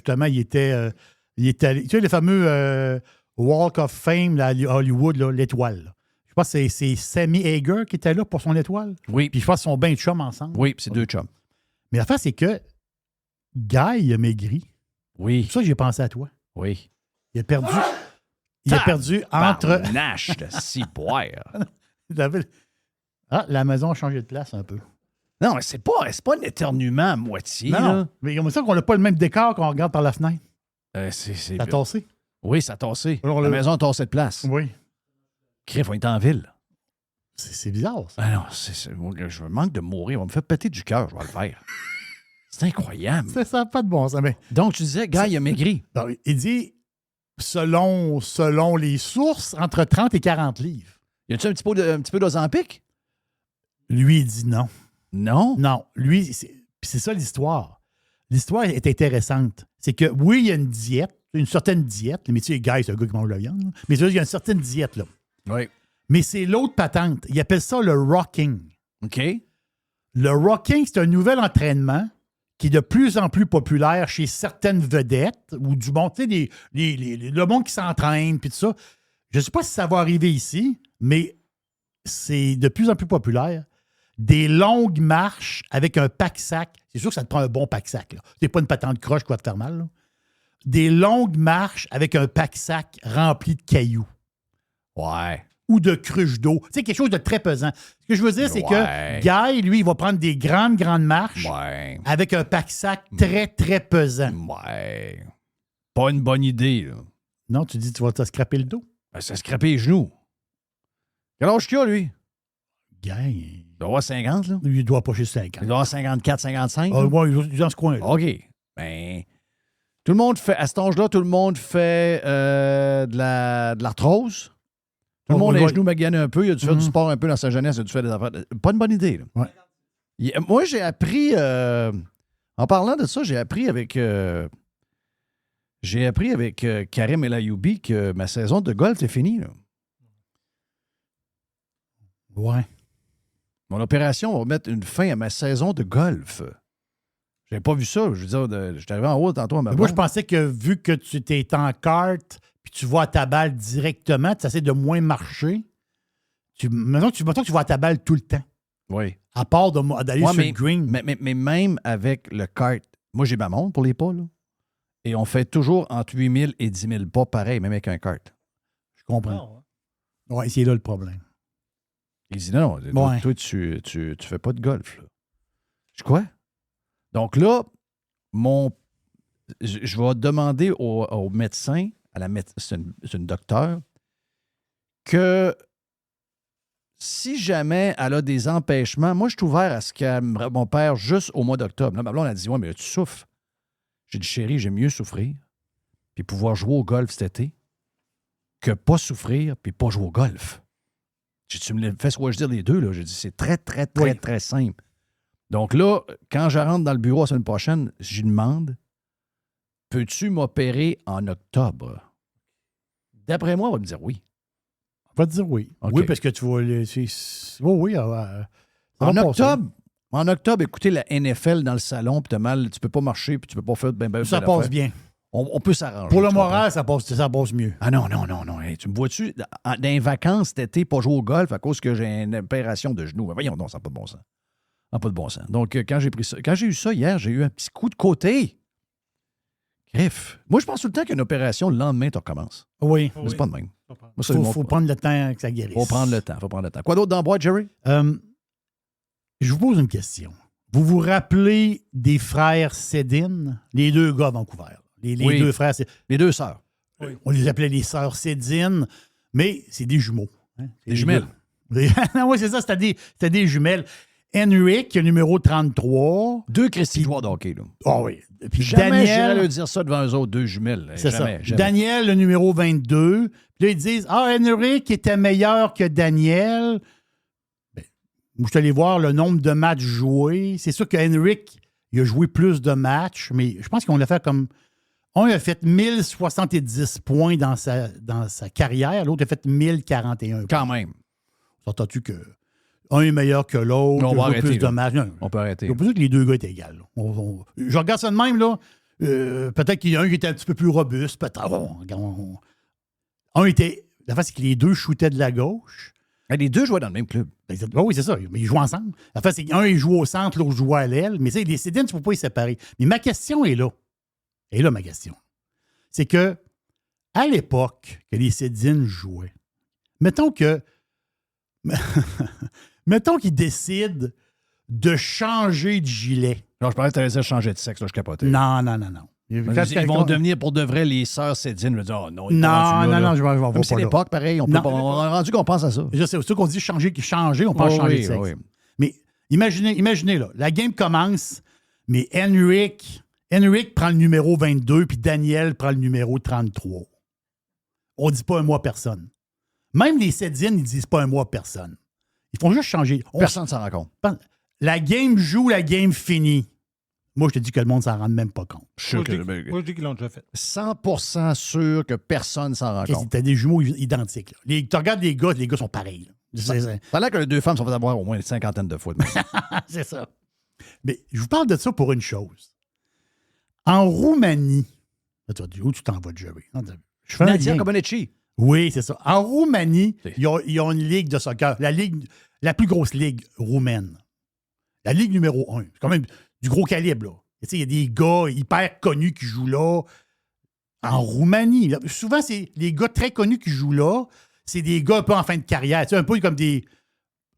S6: allé- tu sais, le fameux Walk of Fame là, à Hollywood, là, l'étoile. Là. Je pense que c'est Sammy Hagar qui était là pour son étoile.
S3: Oui.
S6: Puis je pense qu'ils sont bien chums ensemble.
S3: Oui, puis c'est deux chums.
S6: Mais l'affaire, c'est que Guy il a maigri. C'est
S3: Oui.
S6: pour ça que j'ai pensé à toi.
S3: Oui.
S6: Il a perdu entre...
S3: Nash de ciboire.
S6: Ah, la maison a changé de place un peu.
S3: Non, mais c'est pas un éternuement à moitié.
S6: Non,
S3: là.
S6: non. Mais comme ça qu'on n'a pas le même décor quand on regarde par la fenêtre.
S3: C'est
S6: T'as tassé?
S3: Oui, ça a tassé.
S6: Alors,
S3: La
S6: le-
S3: maison a tassé de place.
S6: Oui.
S3: Criff, on est en ville.
S6: C'est bizarre, ça.
S3: Ah non, je manque de mourir. On me fait péter du cœur, je vais le faire. C'est incroyable.
S6: Ça n'a pas de bon sens. Mais
S3: Donc, tu disais, Guy, il a maigri.
S6: non, il dit, selon les sources, entre 30 et 40 livres.
S3: Y a-tu un petit peu d'Ozempic?
S6: Lui, il dit non.
S3: Non.
S6: Non, lui, c'est ça l'histoire. L'histoire est intéressante. C'est que, oui, il y a une diète, une certaine diète. Mais tu sais, Guy, c'est un gars qui mange de la viande. Là. Mais tu sais, il y a une certaine diète, là.
S3: Oui.
S6: Mais c'est l'autre patente. Il appelle ça le rocking.
S3: OK.
S6: Le rocking, c'est un nouvel entraînement qui est de plus en plus populaire chez certaines vedettes ou du monde, tu sais, le monde qui s'entraîne, puis tout ça. Je ne sais pas si ça va arriver ici, mais c'est de plus en plus populaire. Des longues marches avec un pack-sac. C'est sûr que ça te prend un bon pack-sac. C'est pas une patente croche qui va te faire mal. Là. Des longues marches avec un pack-sac rempli de cailloux
S3: Ouais.
S6: ou de cruches d'eau. Tu sais, quelque chose de très pesant. Ce que je veux dire, c'est
S3: Ouais.
S6: que Guy, lui, il va prendre des grandes marches
S3: Ouais.
S6: avec un pack-sac très, très pesant.
S3: Ouais. Pas une bonne idée, là.
S6: Non, tu dis tu vas te scraper le dos.
S3: Ben, ça scrapé les genoux. Quel âge qu'il a, lui?
S6: Guy,
S3: Il doit avoir 50, là.
S6: lui, il doit approcher 50.
S3: Il doit avoir 54, 55.
S6: Ah,
S3: là.
S6: ouais, il est dans ce coin-là.
S3: OK. Ben, tout le monde fait, à cet âge-là, tout le monde fait de l'arthrose. Tout le monde a les genoux maganés un peu. Il a dû faire du sport un peu dans sa jeunesse. Il a dû faire des affaires. Pas une bonne idée, là.
S6: Ouais.
S3: Moi, j'ai appris, en parlant de ça, j'ai appris avec Karim El Ayoubi que ma saison de golf est finie, là.
S6: Ouais.
S3: Mon opération va mettre une fin à ma saison de golf. J'avais pas vu ça. Je veux dire, j'étais arrivé en haut tantôt à ma
S6: Moi, je
S3: blonde.
S6: pensais que vu que tu t'es en carte puis tu vois ta balle directement, tu essaies de moins marcher. Maintenant que tu vois ta balle tout le temps.
S3: Oui.
S6: À part d'aller
S3: Ouais,
S6: sur le green.
S3: Mais même avec le kart, moi, j'ai ma montre pour les pas, là. Et on fait toujours entre 8 000 et 10 000 pas pareil, même avec un kart.
S6: Je comprends. Oui, c'est là le problème.
S3: Il dit non,
S6: Ouais.
S3: toi, tu fais pas de golf. Là. Je dis quoi? Donc là, je vais demander au médecin, c'est une docteure, que si jamais elle a des empêchements, moi, je suis ouvert à ce qu'elle m'opère juste au mois d'octobre. Là, ma blonde a dit, ouais, mais là, tu souffres. J'ai dit, chérie, j'aime mieux souffrir puis pouvoir jouer au golf cet été que pas souffrir puis pas jouer au golf. J'ai dit, tu me fais choisir les deux, là. J'ai dit, c'est très, très, très,
S6: Oui.
S3: très simple. Donc là, quand je rentre dans le bureau la semaine prochaine, j'y demande, peux-tu m'opérer en octobre? D'après moi, on va me dire oui.
S6: On va te dire oui.
S3: OK.
S6: Oui, parce que tu vas... Oui.
S3: En octobre, écoutez la NFL dans le salon, puis t'as mal, tu peux pas marcher, puis tu peux pas faire...
S6: Ça passe bien.
S3: On peut s'arranger.
S6: Pour le
S3: tu comprends?
S6: moral, ça passe mieux.
S3: Ah non. Hey, tu me vois-tu dans les vacances cet été, pas jouer au golf à cause que j'ai une opération de genou? Voyons, non, ça n'a pas de bon sens. Ça n'a pas de bon sens. Donc, quand j'ai eu ça hier, j'ai eu un petit coup de côté. Griffe. Moi, je pense tout le temps qu'une opération, le lendemain, tu recommences.
S6: Oui.
S3: Mais c'est pas de même. Moi, c'est
S6: Il
S3: mon-
S6: faut prendre le temps que ça guérisse.
S3: Faut prendre le temps. Quoi d'autre dans la boîte, Jerry?
S6: Je vous pose une question. Vous vous rappelez des frères Cédine? Les deux gars à Vancouver. Les
S3: Oui.
S6: deux frères.
S3: Les deux sœurs.
S6: On les appelait les sœurs Cédine, mais c'est des jumeaux. Hein? C'est
S3: Des jumelles.
S6: gars. Oui, c'est ça, c'était des jumelles. Henrik, le numéro 33.
S3: Deux Christy joueurs de hockey, là.
S6: Ah oui. Puis
S3: Jamais j'irais
S6: Daniel,
S3: leur dire ça devant eux autres, deux jumelles.
S6: c'est
S3: Jamais,
S6: ça.
S3: jamais.
S6: Daniel, le numéro 22. Puis là, ils disent, Henrik était meilleur que Daniel. Ben, moi, je suis allé voir le nombre de matchs joués. C'est sûr que Henrik, il a joué plus de matchs, mais je pense qu'on l'a fait comme... Un a fait 1070 points dans sa carrière, l'autre a fait 1041 points.
S3: Quand même.
S6: S'entends-tu que un est meilleur que l'autre,
S3: On
S6: il
S3: va
S6: a joué
S3: arrêter,
S6: plus de
S3: là.
S6: matchs? Non,
S3: On peut arrêter.
S6: je ne pas dire que les deux gars étaient égaux. Là. Je regarde ça de même, là. Peut-être qu'il y en a un qui était un petit peu plus robuste. Peut-être. Un était... La face, c'est que les deux shootaient de la gauche.
S3: Les deux jouaient dans le même club.
S6: Oui, c'est ça. Mais ils jouent ensemble. La face, c'est qu'un, il joue au centre, l'autre joue à l'aile. Mais les Cédines, tu ne peux pas les séparer. Mais ma question est là. Et là, ma question. C'est que, à l'époque que les Cédines jouaient, mettons qu'ils décident de changer de gilet.
S3: Non, je parlais que tu allais changer de sexe, là, je capotais.
S6: Non.
S3: Ils vont devenir pour de vrai les sœurs Cédine. Je vais dire, oh non, ils sont
S6: Non,
S3: rendus là, là.
S6: je vais
S3: Comme c'est
S6: pas là.
S3: l'époque, pareil. On
S6: Non.
S3: a rendu qu'on pense à ça.
S6: Je sais, c'est sûr qu'on dit changer, on pense changer de sexe.
S3: Oui.
S6: Mais imaginez là, la game commence, mais Henrik prend le numéro 22, puis Daniel prend le numéro 33. On ne dit pas un mot à personne. Même les Cédines, ils ne disent pas un mot à personne. Ils font juste changer.
S3: Personne ne s'en rend compte.
S6: La game joue, la game finit. Moi, je te dis que le monde ne s'en rend même pas compte.
S3: Je suis sûr que
S1: Moi, je dis qu'ils l'ont déjà fait.
S3: 100% sûr que personne ne s'en rend compte.
S6: Tu as des jumeaux identiques. Tu regardes les gars sont pareils. Là.
S3: Ça a l'air que les deux femmes sont faites avoir au moins une cinquantaine de fois.
S6: C'est ça. Mais je vous parle de ça pour une chose. En Roumanie, là, tu vas dire, où tu t'en vas, Jerry? Je fais un
S3: Nadia
S6: lien.
S3: Comaneci.
S6: Oui, c'est ça. En Roumanie, ils ont une ligue de soccer, la plus grosse ligue roumaine. La ligue numéro 1. C'est quand même du gros calibre, là. Il y a des gars hyper connus qui jouent là. En Roumanie, là, souvent, c'est les gars très connus qui jouent là. C'est des gars un peu en fin de carrière. Un peu comme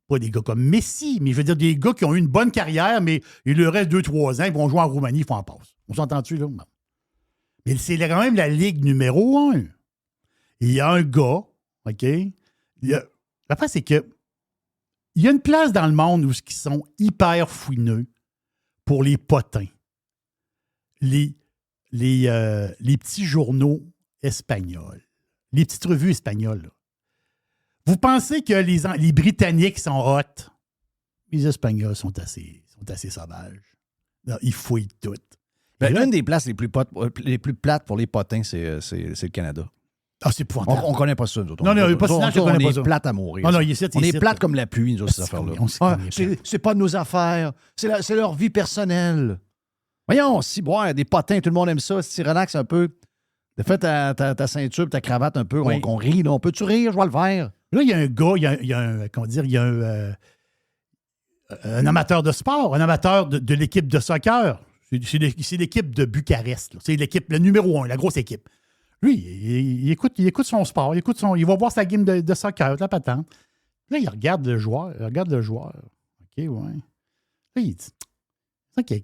S6: pas des gars comme Messi, mais je veux dire des gars qui ont eu une bonne carrière, mais il leur reste 2-3 ans, ils vont jouer en Roumanie, ils font en passe. On s'entend-tu, là? Non. Mais c'est quand même la ligue numéro 1. Il y a un gars, OK? Après, c'est que il y a une place dans le monde où ils sont hyper fouineux pour les potins. Les petits journaux espagnols. Les petites revues espagnoles, là. Vous pensez que les Britanniques sont hot? Les Espagnols sont assez sauvages. Non, ils fouillent tout.
S3: Ben,
S6: là,
S3: une des places les plus plates pour les potins, c'est le Canada.
S6: c'est
S3: On
S6: épouvantable.
S3: ne connaît pas ça, nous autres.
S6: Non, non, pas
S3: Nous
S6: sinon,
S3: autres,
S6: je connais
S3: on
S6: pas
S3: est
S6: ça.
S3: plate à mourir.
S6: Non, non,
S3: ça.
S6: ici,
S3: On est
S6: ici,
S3: plate comme la pluie, nous autres, cette
S6: On
S3: affaire-là.
S6: sait qu'on est plate.
S3: C'est pas de nos affaires. C'est leur vie personnelle. Voyons, si boire des potins, tout le monde aime ça. Si tu relaxes un peu, fais ta ceinture, ta cravate un peu,
S6: Oui.
S3: qu'on rit. Là. On peut-tu rire? Je vois le verre.
S6: Là, il y a un gars, il y a un amateur de sport, un amateur de l'équipe de soccer. C'est l'équipe de Bucarest. Là. C'est l'équipe, le numéro 1, la grosse équipe. Lui, il écoute son sport, il va voir sa game de soccer, la patente. Là, il regarde le joueur. OK, ouais. Là, il dit, il qu'il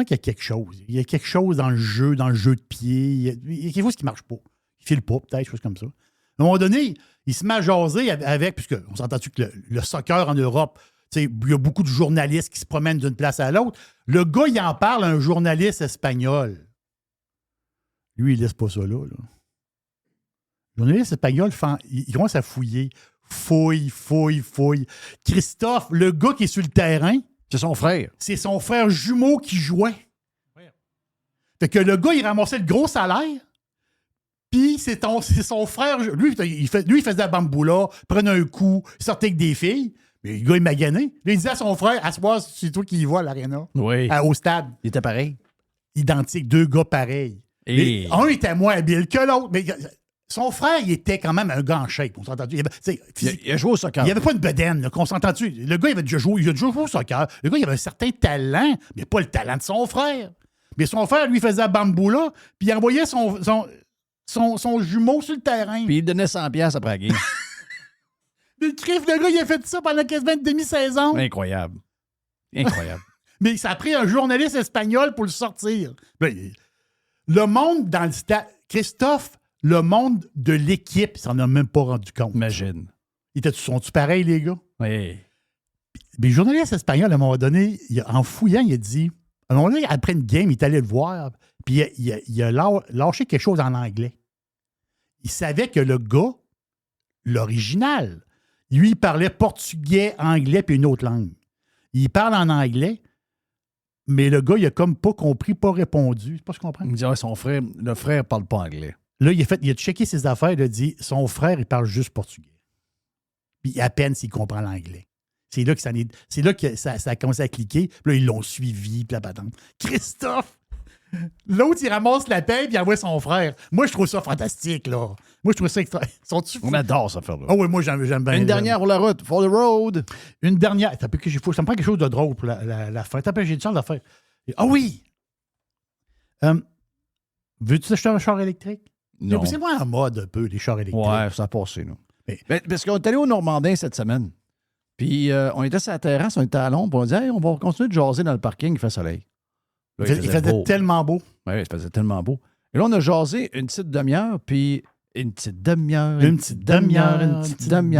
S6: y a quelque chose. Il y a quelque chose dans le jeu de pied. Il y a quelque chose qui ne marche pas. Il file pas, peut-être, chose comme ça. À un moment donné, il se met à jaser avec, puisque on s'entend-tu que le soccer en Europe, il y a beaucoup de journalistes qui se promènent d'une place à l'autre. Le gars, il en parle à un journaliste espagnol. Lui, il laisse pas ça là. Le journaliste espagnol, il commence à fouiller. Fouille. Christophe, le gars qui est sur le terrain,
S3: C'est son frère.
S6: c'est son frère jumeau qui jouait. Fait que le gars, il ramassait le gros salaire. Puis c'est son frère. Lui, il faisait de la bamboula, prenait un coup, sortait avec des filles. Mais le gars, il magané. Là, il disait à son frère, à ce soir, c'est toi qui y vas à l'aréna.
S3: Oui.
S6: Au stade.
S3: Il était pareil.
S6: Identique, deux gars pareils.
S3: Et...
S6: Un était moins habile que l'autre. Mais son frère, il était quand même un gars en shape. On s'entend-tu?
S3: Il a joué au soccer.
S6: Il n'y avait pas une bedaine, là, qu'on s'entend-tu? Le gars, il a déjà joué au soccer. Le gars, il avait un certain talent, mais pas le talent de son frère. Mais son frère, lui, faisait bambou là, puis il envoyait son jumeau sur le terrain.
S3: Puis il donnait 100$ après la game.
S6: Le gars, il a fait ça pendant quasiment une demi-saison.
S3: Incroyable. Incroyable.
S6: Mais ça a pris un journaliste espagnol pour le sortir. Le monde dans le stade... Christophe, le monde de l'équipe, il s'en a même pas rendu compte.
S3: Imagine.
S6: Sont-tu pareils, les gars?
S3: Oui.
S6: Mais le journaliste espagnol, à un moment donné, en fouillant, il a dit... À un moment donné, après une game, il est allé le voir, puis il a lâché quelque chose en anglais. Il savait que le gars, l'original, lui, il parlait portugais, anglais, puis une autre langue. Il parle en anglais, mais le gars, il a comme pas compris, pas répondu. Je sais pas ce que je comprends.
S3: Il me dit, ouais, le frère parle pas anglais.
S6: Là, il a checké ses affaires, il a dit, son frère, il parle juste portugais. Puis à peine s'il comprend l'anglais. C'est là que ça a commencé à cliquer. Puis là, ils l'ont suivi, puis la patente. Christophe! L'autre, il ramasse la paix, puis il envoie son frère. Moi, je trouve ça fantastique, là. Moi, je trouve ça extra.
S3: On adore ça faire là.
S6: Ah oui, moi, j'aime bien.
S3: Une dernière pour la route, for the road.
S6: Une dernière. Ça me prend quelque chose de drôle pour la fin. J'ai une chance de faire. Ah oui! Veux-tu acheter un char électrique?
S3: Non.
S6: C'est moi en mode un peu, les chars électriques.
S3: Ouais, ça a passé, nous.
S6: Mais-
S3: Parce qu'on est allé au Normandin cette semaine. Puis on était sur la terrasse, on était à l'ombre, on dit, hey, on va continuer de jaser dans le parking, il fait soleil. Là,
S6: Il faisait
S3: beau.
S6: tellement beau.
S3: Oui, il faisait tellement beau. Et là, on a jasé une petite demi-heure, puis une petite demi-heure.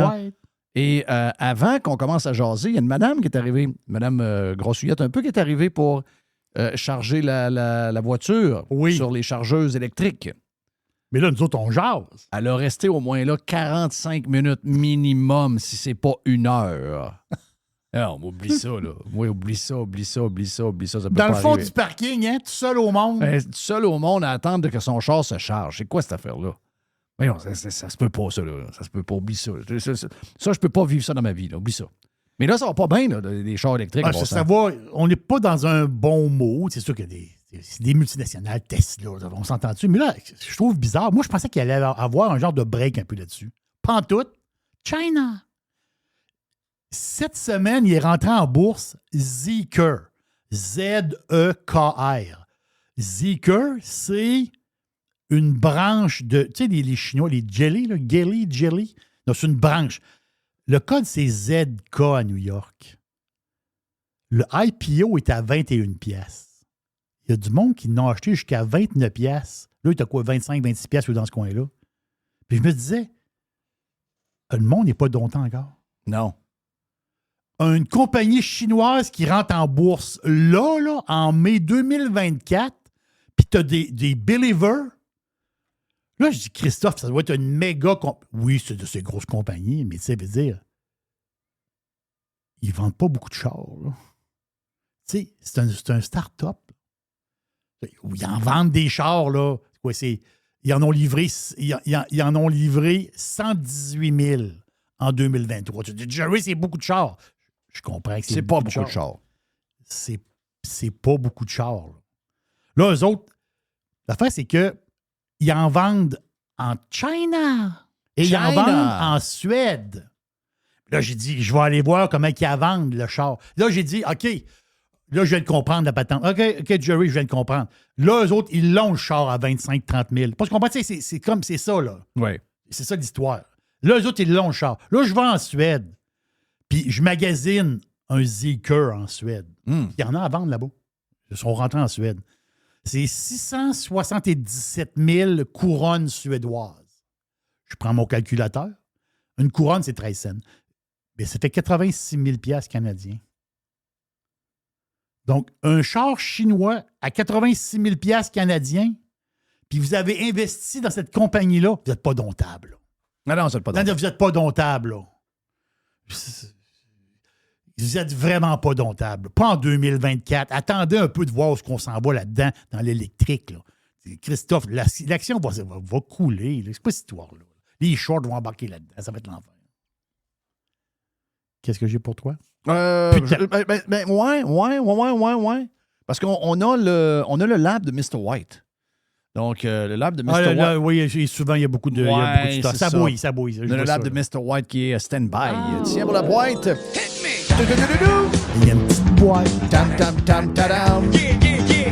S6: boîte.
S3: Et avant qu'on commence à jaser, il y a une madame qui est arrivée, madame Grossouillette un peu, qui est arrivée pour charger la voiture sur les chargeuses électriques.
S6: Mais là, nous autres, on jase.
S3: Elle a resté au moins là 45 minutes minimum, si c'est pas 1 heure. Non, oublie ça, là. Oui, oublie ça. Ça peut
S6: Dans
S3: pas
S6: le fond
S3: arriver.
S6: du parking, hein, tout seul au monde.
S3: Tout seul au monde à attendre que son char se charge. C'est quoi cette affaire-là? Voyons, ça se peut pas, ça, là. Ça se peut pas. Oublie ça. Ça, je peux pas vivre ça dans ma vie, là. Oublie ça. Mais là, ça va pas bien, là, les chars électriques.
S6: Ça va, on n'est pas dans un bon mot. C'est sûr qu'il y a des multinationales, Tesla, on s'entend-tu? Mais là, je trouve bizarre. Moi, je pensais qu'il allait avoir un genre de break un peu là-dessus. Pantoute, China. Cette semaine, il est rentré en bourse Zeekr. Z-E-K-R. Zeekr, c'est une branche de... Tu sais, les Chinois, les Jelly, là, Jelly. Non, c'est une branche. Le code, c'est ZK à New York. Le IPO est à 21 pièces. Il y a du monde qui l'ont acheté jusqu'à 29 pièces. Là, il est à quoi, 25, 26 pièces dans ce coin-là. Puis je me disais, le monde n'est pas domptant encore.
S3: Non.
S6: Une compagnie chinoise qui rentre en bourse là, en mai 2024, puis tu as des believers. Là, je dis, Christophe, ça doit être une méga... Oui, c'est de ces grosses compagnies, mais tu sais, veut dire, ils ne vendent pas beaucoup de chars. Tu sais, c'est un start-up. Ils en vendent des chars, là. Quoi, ils en ont livré 118 000 en 2023. Tu dis, Jerry, c'est beaucoup de chars. Je comprends que
S3: c'est pas beaucoup de chars.
S6: C'est pas beaucoup de chars. Là, eux autres, l'affaire, c'est que ils en vendent en China et ils en vendent en Suède. Là, j'ai dit, je vais aller voir comment ils en vendent le char. Là, j'ai dit, OK, là, je viens de comprendre la patente. OK, Jerry, je viens de comprendre. Là, eux autres, ils l'ont le char à 25-30 000. Parce qu'on comprend, c'est ça, là.
S3: Oui.
S6: C'est ça l'histoire. Là, eux autres, ils l'ont le char. Là, je vais en Suède. Puis je magasine un Zeekr en Suède. Il y en a à vendre là-bas. Ils sont rentrés en Suède. C'est 677 000 couronnes suédoises. Je prends mon calculateur. Une couronne, c'est 13 cents. Mais ça fait 86 000 piastres canadiens. Donc, un char chinois à 86 000 piastres canadiens, puis vous avez investi dans cette compagnie-là, vous n'êtes pas domptable.
S3: Non, vous n'êtes pas domptable.
S6: Non, vous n'êtes pas domptable, là. Vous n'êtes vraiment pas domptable. Pas en 2024. Attendez un peu de voir où on s'en va là-dedans, dans l'électrique. Là. Christophe, l'action va couler. C'est pas cette histoire-là. Les shorts vont embarquer là-dedans. Ça va être l'enfer. Qu'est-ce que j'ai pour toi?
S3: Ouais. Parce qu'on a le lab de Mr. White. Donc, le lab de Mr.
S6: Ah,
S3: White.
S6: là, oui, souvent, il y a beaucoup de, il y a beaucoup de stuff.
S3: c'est
S6: Ça
S3: ça.
S6: bouille, ça bouille.
S3: Le lab de Mr. White qui est stand-by. Tiens pour la boîte.
S6: Il y a une petite boîte.
S3: Tam, tam, tam, tadam.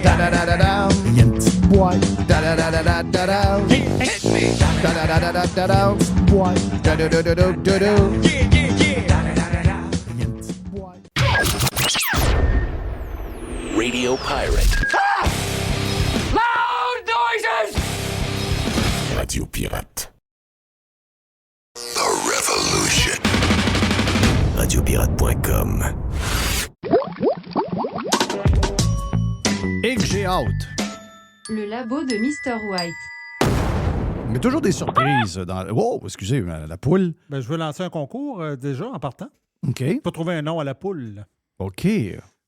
S3: Ta-da-da-da-dam.
S6: Il y a une petite boîte.
S3: Ta-da-da-da-da-da-dam. Ta-da-da-da-da-da-dam.
S6: Boîte.
S3: Da-da-da-da-da-da-da.
S6: Il y a une petite boîte.
S2: Radio Pirate.
S7: Loud noises!
S2: Radio Pirate. The Revolution. Radiopirate.com.
S3: Et que j'ai hâte.
S8: Le labo de Mr. White.
S3: Mais toujours des surprises dans. Oh, excusez, la poule.
S1: Ben, je veux lancer un concours déjà en partant.
S3: OK.
S1: Il faut trouver un nom à la poule.
S3: OK.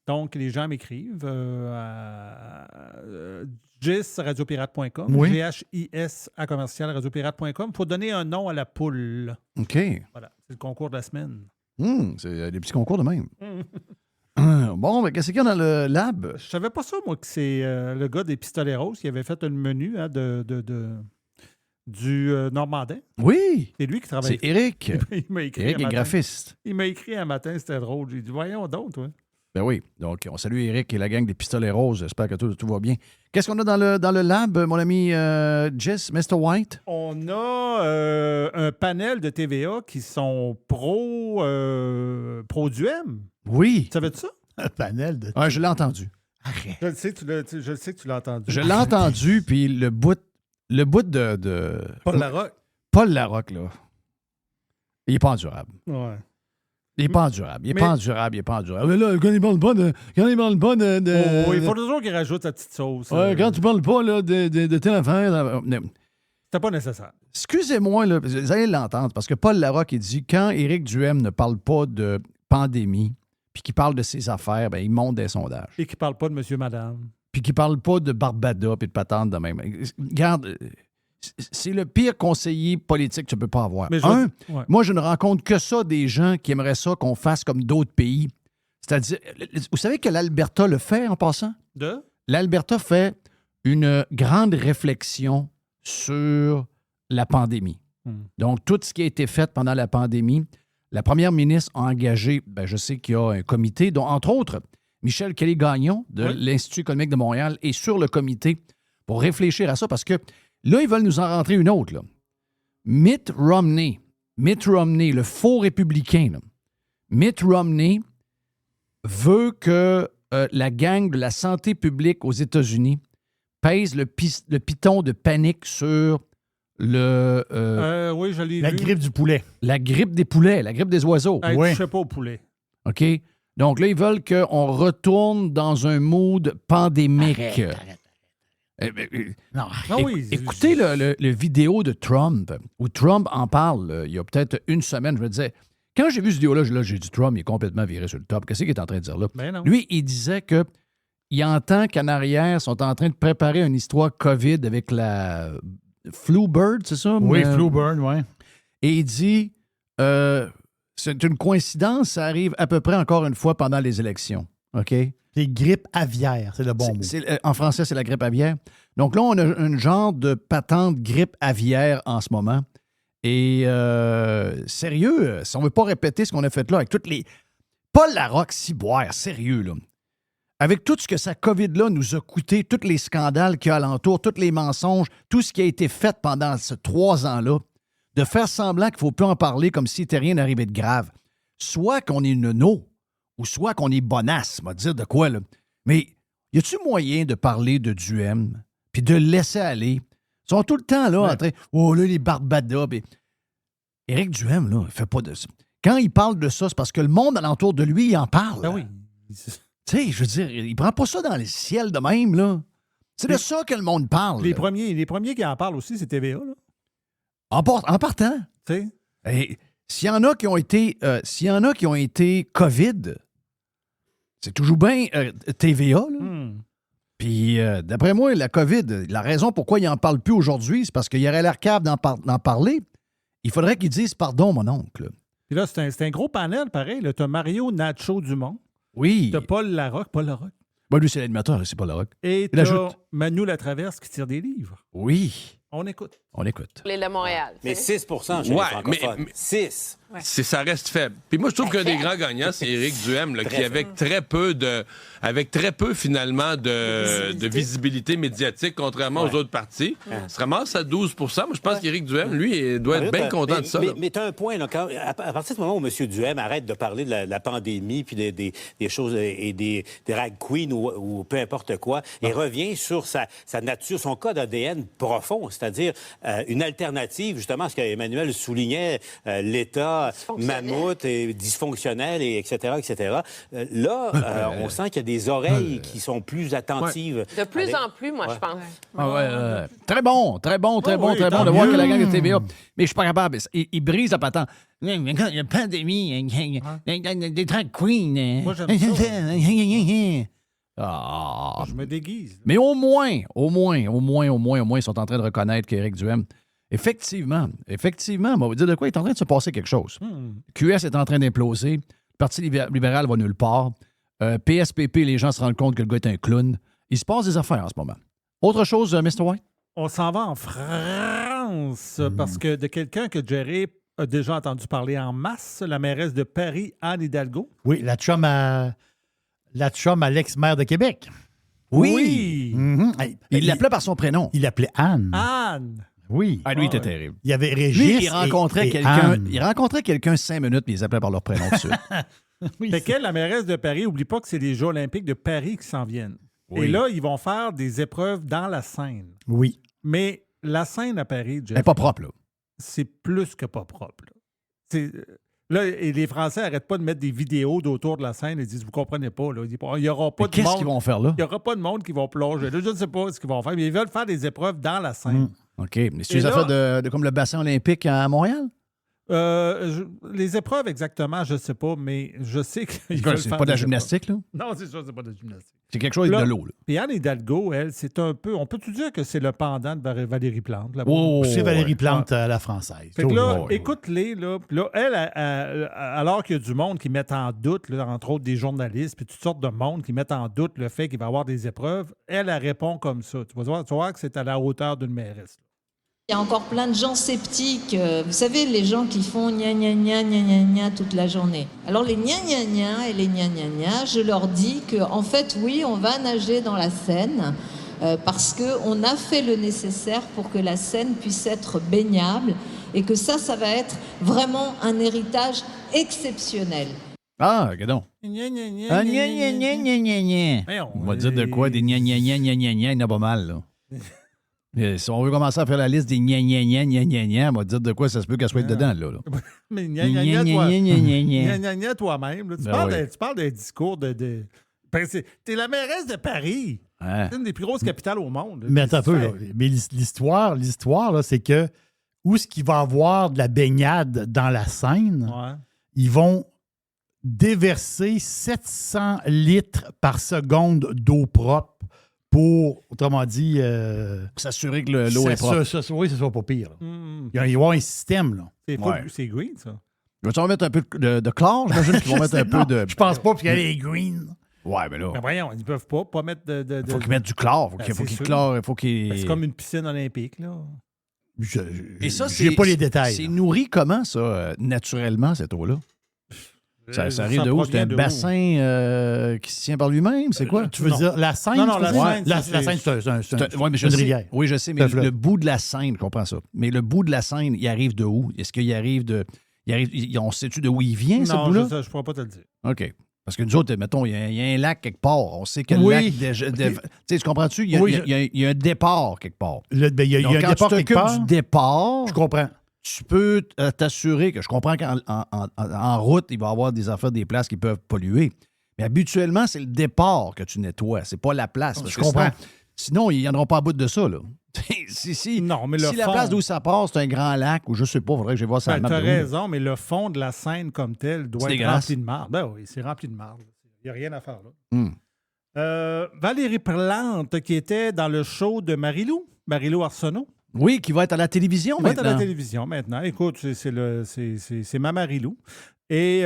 S1: Donc, les gens m'écrivent à gis@radiopirate.com.
S3: Oui.
S1: GHIS à commercial-radiopirate.com. Il faut donner un nom à la poule.
S3: OK.
S1: Voilà, c'est le concours de la semaine.
S3: C'est des petits concours de même. Bon, mais qu'est-ce qu'il y a dans le lab?
S1: Je savais pas ça, moi, que c'est le gars des Pistolets Roses qui avait fait un menu hein, du Normandin.
S3: Oui.
S1: C'est lui qui travaille.
S3: C'est Éric.
S1: Il m'a écrit
S3: Éric
S1: un
S3: est
S1: matin.
S3: graphiste.
S1: Il m'a écrit un matin, c'était drôle. J'ai dit, voyons donc, toi.
S3: Ben oui. Donc, on salue Éric et la gang des Pistolets Roses. J'espère que tout va bien. Qu'est-ce qu'on a dans le lab, mon ami Jess, Mr. White?
S1: On a un panel de TVA qui sont pro du M.
S3: Oui.
S1: Tu savais de ça?
S6: Un panel de.
S3: Je l'ai entendu.
S6: Arrête.
S1: Je le sais que tu l'as entendu.
S3: Je l'ai entendu, puis le bout de
S1: Paul Larocque.
S3: Paul Larocque, là, il n'est pas endurable.
S1: Ouais.
S3: Il n'est pas endurable. Il n'est
S1: Mais-
S3: pas endurable. Il n'est pas endurable. Mais là, quand il parle pas de...
S1: Oh, il faut toujours qu'il rajoute sa petite sauce.
S3: Ouais, quand tu parles pas là, de telle affaire...
S1: C'était pas nécessaire.
S3: Excusez-moi, là, vous allez l'entendre, parce que Paul Larocque, il dit, quand Éric Duhem ne parle pas de pandémie, puis qu'il parle de ses affaires, ben, il monte des sondages.
S1: Et qui parle pas de monsieur, madame.
S3: Puis qu'il parle pas de Barbada puis de patente de même. Regarde, c'est le pire conseiller politique que tu peux pas avoir.
S1: Mais ouais.
S3: Moi, je ne rencontre que ça des gens qui aimeraient ça qu'on fasse comme d'autres pays. C'est-à-dire, vous savez que l'Alberta le fait en passant?
S1: De?
S3: L'Alberta fait une grande réflexion sur la pandémie. Donc, tout ce qui a été fait pendant la pandémie, la première ministre a engagé, je sais qu'il y a un comité, dont, entre autres, Michel Kelly-Gagnon de l'Institut économique de Montréal est sur le comité pour réfléchir à ça, parce que là, ils veulent nous en rentrer une autre. Là. Mitt Romney, le faux républicain, là. Mitt Romney veut que la gang de la santé publique aux États-Unis pèse le piton de panique sur le...
S1: Oui, je l'ai
S6: La
S1: vu.
S6: grippe du poulet.
S3: la grippe des poulets, la grippe des oiseaux.
S1: Hey,
S6: Ouais.
S1: touchez pas au poulet.
S3: OK? Donc là, ils veulent qu'on retourne dans un mood pandémique.
S6: Non.
S1: Ah oui.
S3: Écoutez le vidéo de Trump, où Trump en parle il y a peut-être une semaine. Je me disais, quand j'ai vu cette vidéo-là, j'ai dit Trump, il est complètement viré sur le top. Qu'est-ce qu'il est en train de dire là?
S1: Ben non.
S3: Lui, il disait que il entend qu'en arrière, ils sont en train de préparer une histoire COVID avec la Flu Bird, c'est ça?
S6: Oui, Flu Burn, oui.
S3: Et il dit, c'est une coïncidence, ça arrive à peu près encore une fois pendant les élections. OK?
S6: C'est grippe aviaire, c'est le bon mot.
S3: En français, c'est la grippe aviaire. Donc là, on a un genre de patente grippe aviaire en ce moment. Et sérieux, si on ne veut pas répéter ce qu'on a fait là avec toutes les... Paul Larocque, ciboire, sérieux, là. Avec tout ce que sa COVID-là nous a coûté, tous les scandales qu'il y a alentour, tous les mensonges, tout ce qui a été fait pendant ces 3 ans-là, de faire semblant qu'il ne faut plus en parler comme si n'était rien arrivé de grave. Soit qu'on est nono, ou soit qu'on est bonasse, on va dire de quoi, là. Mais y a-tu moyen de parler de Duhem, puis de le laisser aller? Ils sont tout le temps là, en train, oh là, les Barbada. Puis... Éric Duhem, là, il fait pas de ça. Quand il parle de ça, c'est parce que le monde alentour de lui, il en parle.
S1: Ben oui.
S3: Tu sais, je veux dire, il prend pas ça dans le ciel de même, là. C'est de ça que le monde parle.
S1: Les premiers qui en parlent aussi, c'est TVA, là.
S3: En partant.
S1: Tu sais?
S3: Et s'il y en a qui ont été COVID, c'est toujours bien TVA, là. Puis, d'après moi, la COVID, la raison pourquoi il n'en parle plus aujourd'hui, c'est parce qu'il y aurait l'air cave d'en parler. Il faudrait qu'il dise pardon, mon oncle.
S1: Puis là, c'est un gros panel, pareil. Tu as Mario Nacho Dumont.
S3: Oui.
S1: Tu as Paul Larocque.
S3: Bah, lui, c'est l'animateur, c'est pas le rock.
S1: Et
S3: Il ajoute.
S1: t'as Manu Latraverse qui tire des livres.
S3: Oui.
S1: On écoute.
S3: On écoute.
S7: Les de Montréal.
S9: Mais 6 chez
S10: Ouais,
S9: les francophones. 6.
S10: Ça reste faible. Puis moi, je trouve qu'un des grands gagnants, c'est Éric Duhem, là, qui, avec très peu, finalement, de visibilité médiatique, contrairement aux autres partis, se ramasse à 12 Moi, je pense qu'Éric Duhem, lui, il doit être bien content de ça.
S9: Mais tu as un point, là, à partir du moment où M. Duhem arrête de parler de la pandémie puis des choses et des drag queens ou peu importe quoi, et revient sur sa nature, son code ADN profond, c'est-à-dire une alternative, justement, à ce qu'Emmanuel soulignait, l'État mammouth et dysfonctionnel, et etc., etc. On sent qu'il y a des oreilles qui sont plus attentives.
S7: De plus en plus, moi, je pense.
S3: Très bon de voir que la gang de TVA. Mais je suis pas capable. Il brise la patente. Il y a une pandémie, des drag queens.
S1: Moi, j'aime ça.
S3: Ah.
S1: Je me déguise.
S3: Mais au moins, ils sont en train de reconnaître qu'Éric Duhem, effectivement, on va vous dire de quoi il est en train de se passer quelque chose. QS est en train d'imploser. Le Parti libéral va nulle part. PSPP, les gens se rendent compte que le gars est un clown. Il se passe des affaires en ce moment. Autre chose, Mr. White?
S1: On s'en va en France parce que de quelqu'un que Jerry a déjà entendu parler en masse, la mairesse de Paris, Anne Hidalgo.
S6: Oui, la chum à l'ex-maire de Québec.
S1: Oui.
S6: Mm-hmm.
S3: Il l'appelait par son prénom.
S6: Il l'appelait Anne.
S1: Anne.
S6: Oui.
S3: Ah, lui, il était terrible.
S6: Il y avait Régis.
S3: Lui, il rencontrait quelqu'un.
S6: Anne.
S3: Il rencontrait quelqu'un 5 minutes, puis il s'appelait par leur prénom dessus.
S1: Oui, fait qu'elle, la mairesse de Paris, oublie pas que c'est les Jeux olympiques de Paris qui s'en viennent.
S3: Oui.
S1: Et là, ils vont faire des épreuves dans la Seine.
S6: Oui.
S1: Mais la Seine à Paris, Jeff,
S3: Elle n'est pas propre, là.
S1: c'est plus que pas propre. Là, et les Français n'arrêtent pas de mettre des vidéos d'autour de la Seine et disent, vous comprenez pas, là. Il n'y aura pas de
S3: Qu'est-ce
S1: monde.
S3: qu'ils vont faire là?
S1: Il n'y aura pas de monde qui vont plonger. Là, je ne sais pas ce qu'ils vont faire, mais ils veulent faire des épreuves dans la Seine.
S3: OK. Mais c'est
S1: Et
S3: des
S1: là-
S3: affaires de comme le bassin olympique à Montréal?
S1: Les épreuves exactement, je ne sais pas, mais je sais qu'ils
S3: Quoi,
S1: veulent
S3: c'est
S1: faire
S3: pas de la
S1: des
S3: gymnastique, là?
S1: épreuves. Non, c'est ça, c'est pas de la gymnastique.
S3: C'est quelque chose
S1: Là-
S3: avec de l'eau, là.
S1: Puis Anne Hidalgo, elle, c'est un peu... On peut-tu dire que c'est le pendant de Valérie Plante? Là-bas?
S3: Oh,
S6: C'est Valérie
S3: ouais.
S6: Plante à la française.
S1: Fait que là,
S3: ouais, ouais.
S1: écoute-les, là. Puis là, elle, alors qu'il y a du monde qui met en doute, là, entre autres des journalistes, puis toutes sortes de monde qui mettent en doute le fait qu'il va y avoir des épreuves, elle répond comme ça. Tu vas voir que c'est à la hauteur d'une mairesse.
S11: Il y a encore plein de gens sceptiques. Vous savez, les gens qui font gna gna gna gna gna gna toute la journée. Alors les gna gna gna et les gna gna gna, je leur dis que en fait, oui, on va nager dans la Seine parce qu'on a fait le nécessaire pour que la Seine puisse être baignable et que ça va être vraiment un héritage exceptionnel.
S3: Ah, regardons.
S1: Gna, gna, gna,
S3: Ah,
S1: gna,
S3: gna, gna, gna, gna, gna, gna.
S1: Voyons,
S3: On va dire de quoi? Des gna, gna, gna, gna, gna, gna, il y en a pas mal, là. Si on veut commencer à faire la liste des gna, gna, gna, gna, gna, gna, on va dire de quoi ça se peut qu'elle soit dedans, là.
S1: Mais gna gna gna, toi. Gna gna gna toi-même. Là. Tu parles d'un discours de... Ben, t'es la mairesse de Paris.
S3: Hein?
S1: C'est une des plus grosses capitales au monde. Là.
S6: Mais attends un peu, là. Mais l'histoire, là, c'est que où est-ce qu'il va y avoir de la baignade dans la Seine,
S1: Ouais.
S6: ils vont déverser 700 litres par seconde d'eau propre pour, autrement dit...
S3: s'assurer que l'eau est propre.
S6: Oui, ce soit pas pire. Là.
S1: Mm.
S6: Il va y avoir un système, là.
S1: C'est green, ça.
S3: Ils vont mettre un peu de chlore? J'imagine qu'ils vont mettre un peu de...
S6: Je pense pas, parce qu'elle est green.
S3: Ouais, mais là,
S1: Mais voyons, ils peuvent pas mettre de...
S3: il faut qu'ils mettent du chlore.
S1: Ben,
S3: Faut
S1: c'est
S3: qu'ils
S1: sûr.
S3: chlore. Il faut qu'ils...
S1: Ben, c'est comme une piscine olympique, là.
S3: Et ça,
S6: j'ai pas les détails.
S3: C'est nourri comment, ça, naturellement, cette eau-là? Ça arrive de où? C'est un bassin qui se tient par lui-même? C'est quoi?
S6: Tu veux
S1: Non.
S6: dire la Seine?
S1: Non,
S6: tu veux
S1: la
S6: dire?
S1: Seine,
S6: La
S1: c'est-
S6: Seine, c'est
S3: Ouais, mais je
S6: une
S3: sais.
S6: rivière.
S3: Oui, je sais, mais
S6: C'est un fleuve.
S3: le bout de la Seine, je comprends ça. Mais le bout de la Seine, il arrive de où? Est-ce qu'il arrive de... on sait-tu de où il vient, ce
S1: Non,
S3: bout-là?
S1: je ne pourrais pas te le dire.
S3: OK. Parce que nous autres, mettons, il y a un lac quelque part. On sait que le
S6: Oui.
S3: lac... Tu sais, tu comprends-tu? Il y a,
S6: Oui,
S3: il y a un départ quelque part.
S6: Il y a un
S3: Donc, quand
S6: départ
S3: tu
S6: quelque
S3: t'occupes
S6: part.
S3: du départ,
S6: Je comprends.
S3: tu peux t'assurer que je comprends qu'en route, il va y avoir des affaires, des places qui peuvent polluer. Mais habituellement, c'est le départ que tu nettoies. C'est pas la place. Parce
S6: Je
S3: que
S6: comprends.
S3: Sinon, ils n'en auront pas à bout de ça, là. si
S1: Non, mais le
S3: si la
S1: fond-
S3: place d'où ça part, c'est un grand lac, ou je sais pas, il faudrait que je voir ça à
S1: Ben,
S3: la
S1: t'as
S3: map de où.
S1: raison, mais le fond de la Seine comme tel doit
S3: C'est
S1: être
S3: dégueulasse.
S1: rempli de marde. Ben oui, c'est rempli de marde. Il n'y a rien à faire là.
S3: Hmm.
S1: Valérie Plante, qui était dans le show de Marie-Lou Arsenault.
S3: Oui, qui va être à la télévision
S1: Elle va être
S3: maintenant.
S1: à la télévision maintenant. Écoute, c'est ma Marie-Lou. Et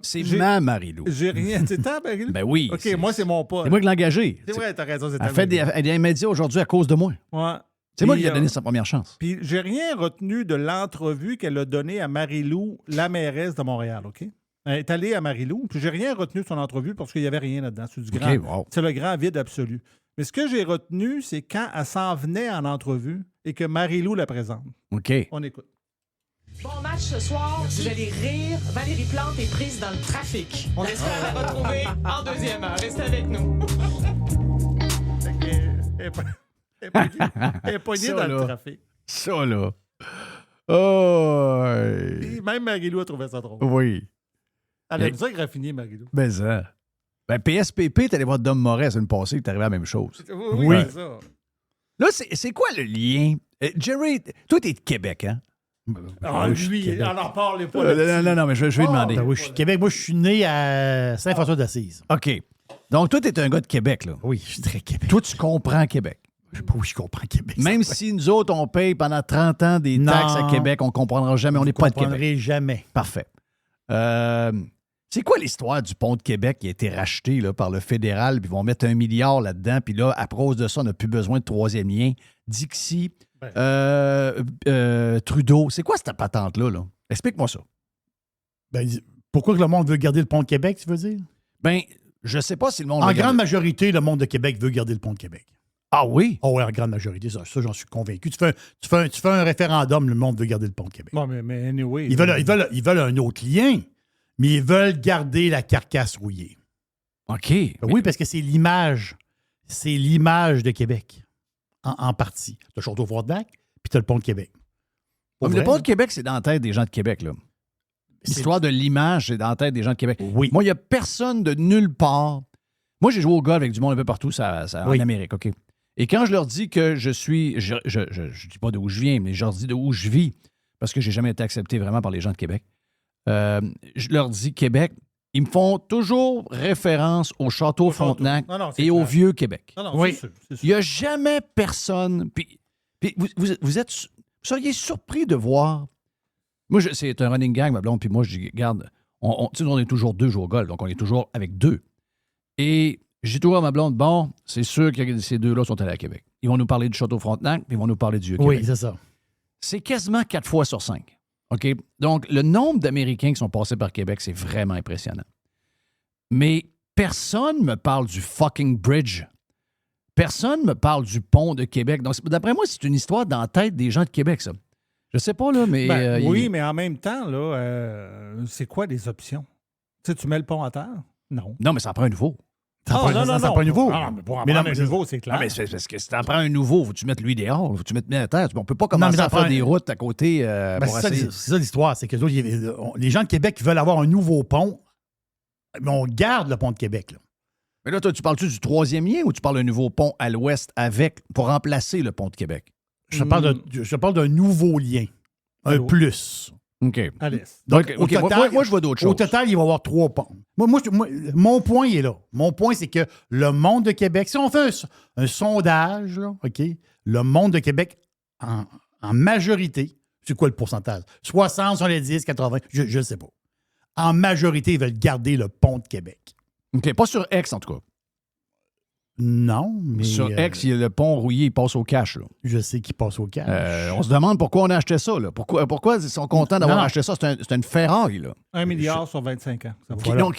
S3: C'est ma Marie-Lou.
S1: J'ai rien. C'est ta Marie-Lou?
S3: Ben oui.
S1: OK, moi, c'est mon pote.
S3: C'est moi qui l'ai engagée.
S1: C'est vrai, t'as raison. C'est
S3: Elle fait elle est immédiate aujourd'hui à cause de moi.
S1: Ouais.
S3: C'est moi qui
S1: Puis,
S3: lui ai donné sa première chance.
S1: Puis j'ai rien retenu de l'entrevue qu'elle a donnée à Marie-Lou, la mairesse de Montréal, OK? Elle est allée à Marie-Lou, puis j'ai rien retenu de son entrevue parce qu'il n'y avait rien là-dedans. C'est du grand.
S3: Wow.
S1: C'est le grand vide absolu. Mais ce que j'ai retenu, c'est quand elle s'en venait en entrevue et que Marie-Lou la présente.
S3: OK.
S1: On écoute.
S7: Bon match ce soir, vous allez rire. Valérie Plante est prise dans le trafic. On espère la retrouver en deuxième heure. Restez avec nous.
S1: Elle est pognée
S3: Ça,
S1: dans
S3: là.
S1: le trafic.
S3: Ça, là. Oh!
S1: Et même Marie-Lou a trouvé ça drôle.
S3: Oui.
S1: Elle aime ça graffiner, Marie-Lou.
S3: Ben ça. Ben PSPP, t'es allé voir Dom Moret la semaine passée, puis t'es arrivé à la même chose.
S1: Oui. C'est ça.
S3: Là, c'est quoi le lien? Jerry, toi, t'es de Québec, hein?
S1: Ah, lui, on n'en parle pas.
S3: Non, mais je vais lui demander.
S6: Ben oui, je suis de Québec. Moi, je suis né à Saint-François-d'Assise.
S3: OK. Donc, toi, t'es un gars de Québec, là.
S6: Oui, je suis très Québec.
S3: Toi, tu comprends Québec.
S6: Oui, je comprends Québec.
S3: Même si nous autres, on paye pendant 30 ans des taxes à Québec, on ne comprendra jamais. On n'est pas de Québec.
S6: Jamais.
S3: Parfait. C'est quoi l'histoire du pont de Québec qui a été racheté là, par le fédéral, puis ils vont mettre 1 milliard là-dedans, puis là, à cause de ça, on n'a plus besoin de troisième lien. Dixie, Trudeau, c'est quoi cette patente-là? Là? Explique-moi ça.
S6: Ben, pourquoi que le monde veut garder le pont de Québec, tu veux dire?
S3: Ben, je sais pas si le monde...
S6: En grande majorité, le monde de Québec veut garder le pont de Québec.
S3: Ah oui?
S6: Oh oui, en grande majorité, ça j'en suis convaincu. Tu fais un référendum, le monde veut garder le pont de Québec.
S1: Bon, mais anyway.
S6: Ils veulent un autre lien, mais ils veulent garder la carcasse rouillée.
S3: OK.
S6: Oui, parce que c'est l'image. C'est l'image de Québec, en partie. Tu as Château-Frontenac, puis tu as le pont de Québec.
S3: Le pont de Québec, c'est dans la tête des gens de Québec, là. L'histoire de l'image, c'est dans la tête des gens de Québec.
S6: Oui.
S3: Moi, il n'y a personne de nulle part. Moi, j'ai joué au golf avec du monde un peu partout en Amérique, OK? Et quand je leur dis que je suis... Je dis pas d'où je viens, mais je leur dis d'où je vis, parce que j'ai jamais été accepté vraiment par les gens de Québec. Je leur dis Québec, ils me font toujours référence au Château Frontenac et au Vieux-Québec.
S1: Oui.
S3: Il n'y a jamais personne... Puis vous seriez surpris de voir... Moi, c'est un running gang, ma blonde, puis moi, je dis, regarde, on est toujours deux joueurs au golf, donc on est toujours avec deux. Et j'ai toujours à ma blonde, bon, c'est sûr que ces deux-là sont allés à Québec. Ils vont nous parler du Château Frontenac, puis ils vont nous parler du Vieux-Québec.
S6: Oui, c'est ça.
S3: C'est quasiment 4 fois sur 5. OK? Donc, le nombre d'Américains qui sont passés par Québec, c'est vraiment impressionnant. Mais personne me parle du fucking bridge. Personne me parle du pont de Québec. Donc, d'après moi, c'est une histoire dans la tête des gens de Québec, ça. Je sais pas, là, mais...
S1: oui, mais en même temps, là, c'est quoi les options? Tu sais, tu mets le pont à terre? Non.
S3: Non, mais ça en prend un nouveau.
S6: Ça prend un nouveau.
S1: Non, mais pour en prendre un nouveau, c'est clair.
S3: Non, mais c'est parce que si t'en prends un nouveau, faut que tu mettes lui dehors, faut que tu mettes à terre. On peut pas commencer à faire des routes à côté pour essayer...
S6: C'est ça l'histoire, c'est que les gens de Québec veulent avoir un nouveau pont, mais on garde le pont de Québec, là.
S3: Mais là, toi, tu parles-tu du troisième lien ou tu parles d'un nouveau pont à l'ouest pour remplacer le pont de Québec?
S6: Je parle d'un nouveau lien. Un plus.
S3: OK.
S1: À l'est.
S6: Donc,
S3: OK. Moi, je vois d'autres choses.
S6: Au total, il va y avoir 3 ponts. Moi, mon point, il est là. Mon point, c'est que le monde de Québec, si on fait un sondage, là, OK, le monde de Québec, en majorité, c'est quoi le pourcentage? 60, 70, 80, je ne sais pas. En majorité, ils veulent garder le pont de Québec.
S3: OK. Pas sur X, en tout cas.
S6: Non, mais...
S3: Sur X, il y a le pont rouillé, il passe au cash, là.
S6: Je sais qu'il passe au cash.
S3: On se demande pourquoi on a acheté ça, là. Pourquoi ils sont contents d'avoir acheté ça? C'est une ferraille, là.
S1: 1 milliard sur 25 ans. Ça va.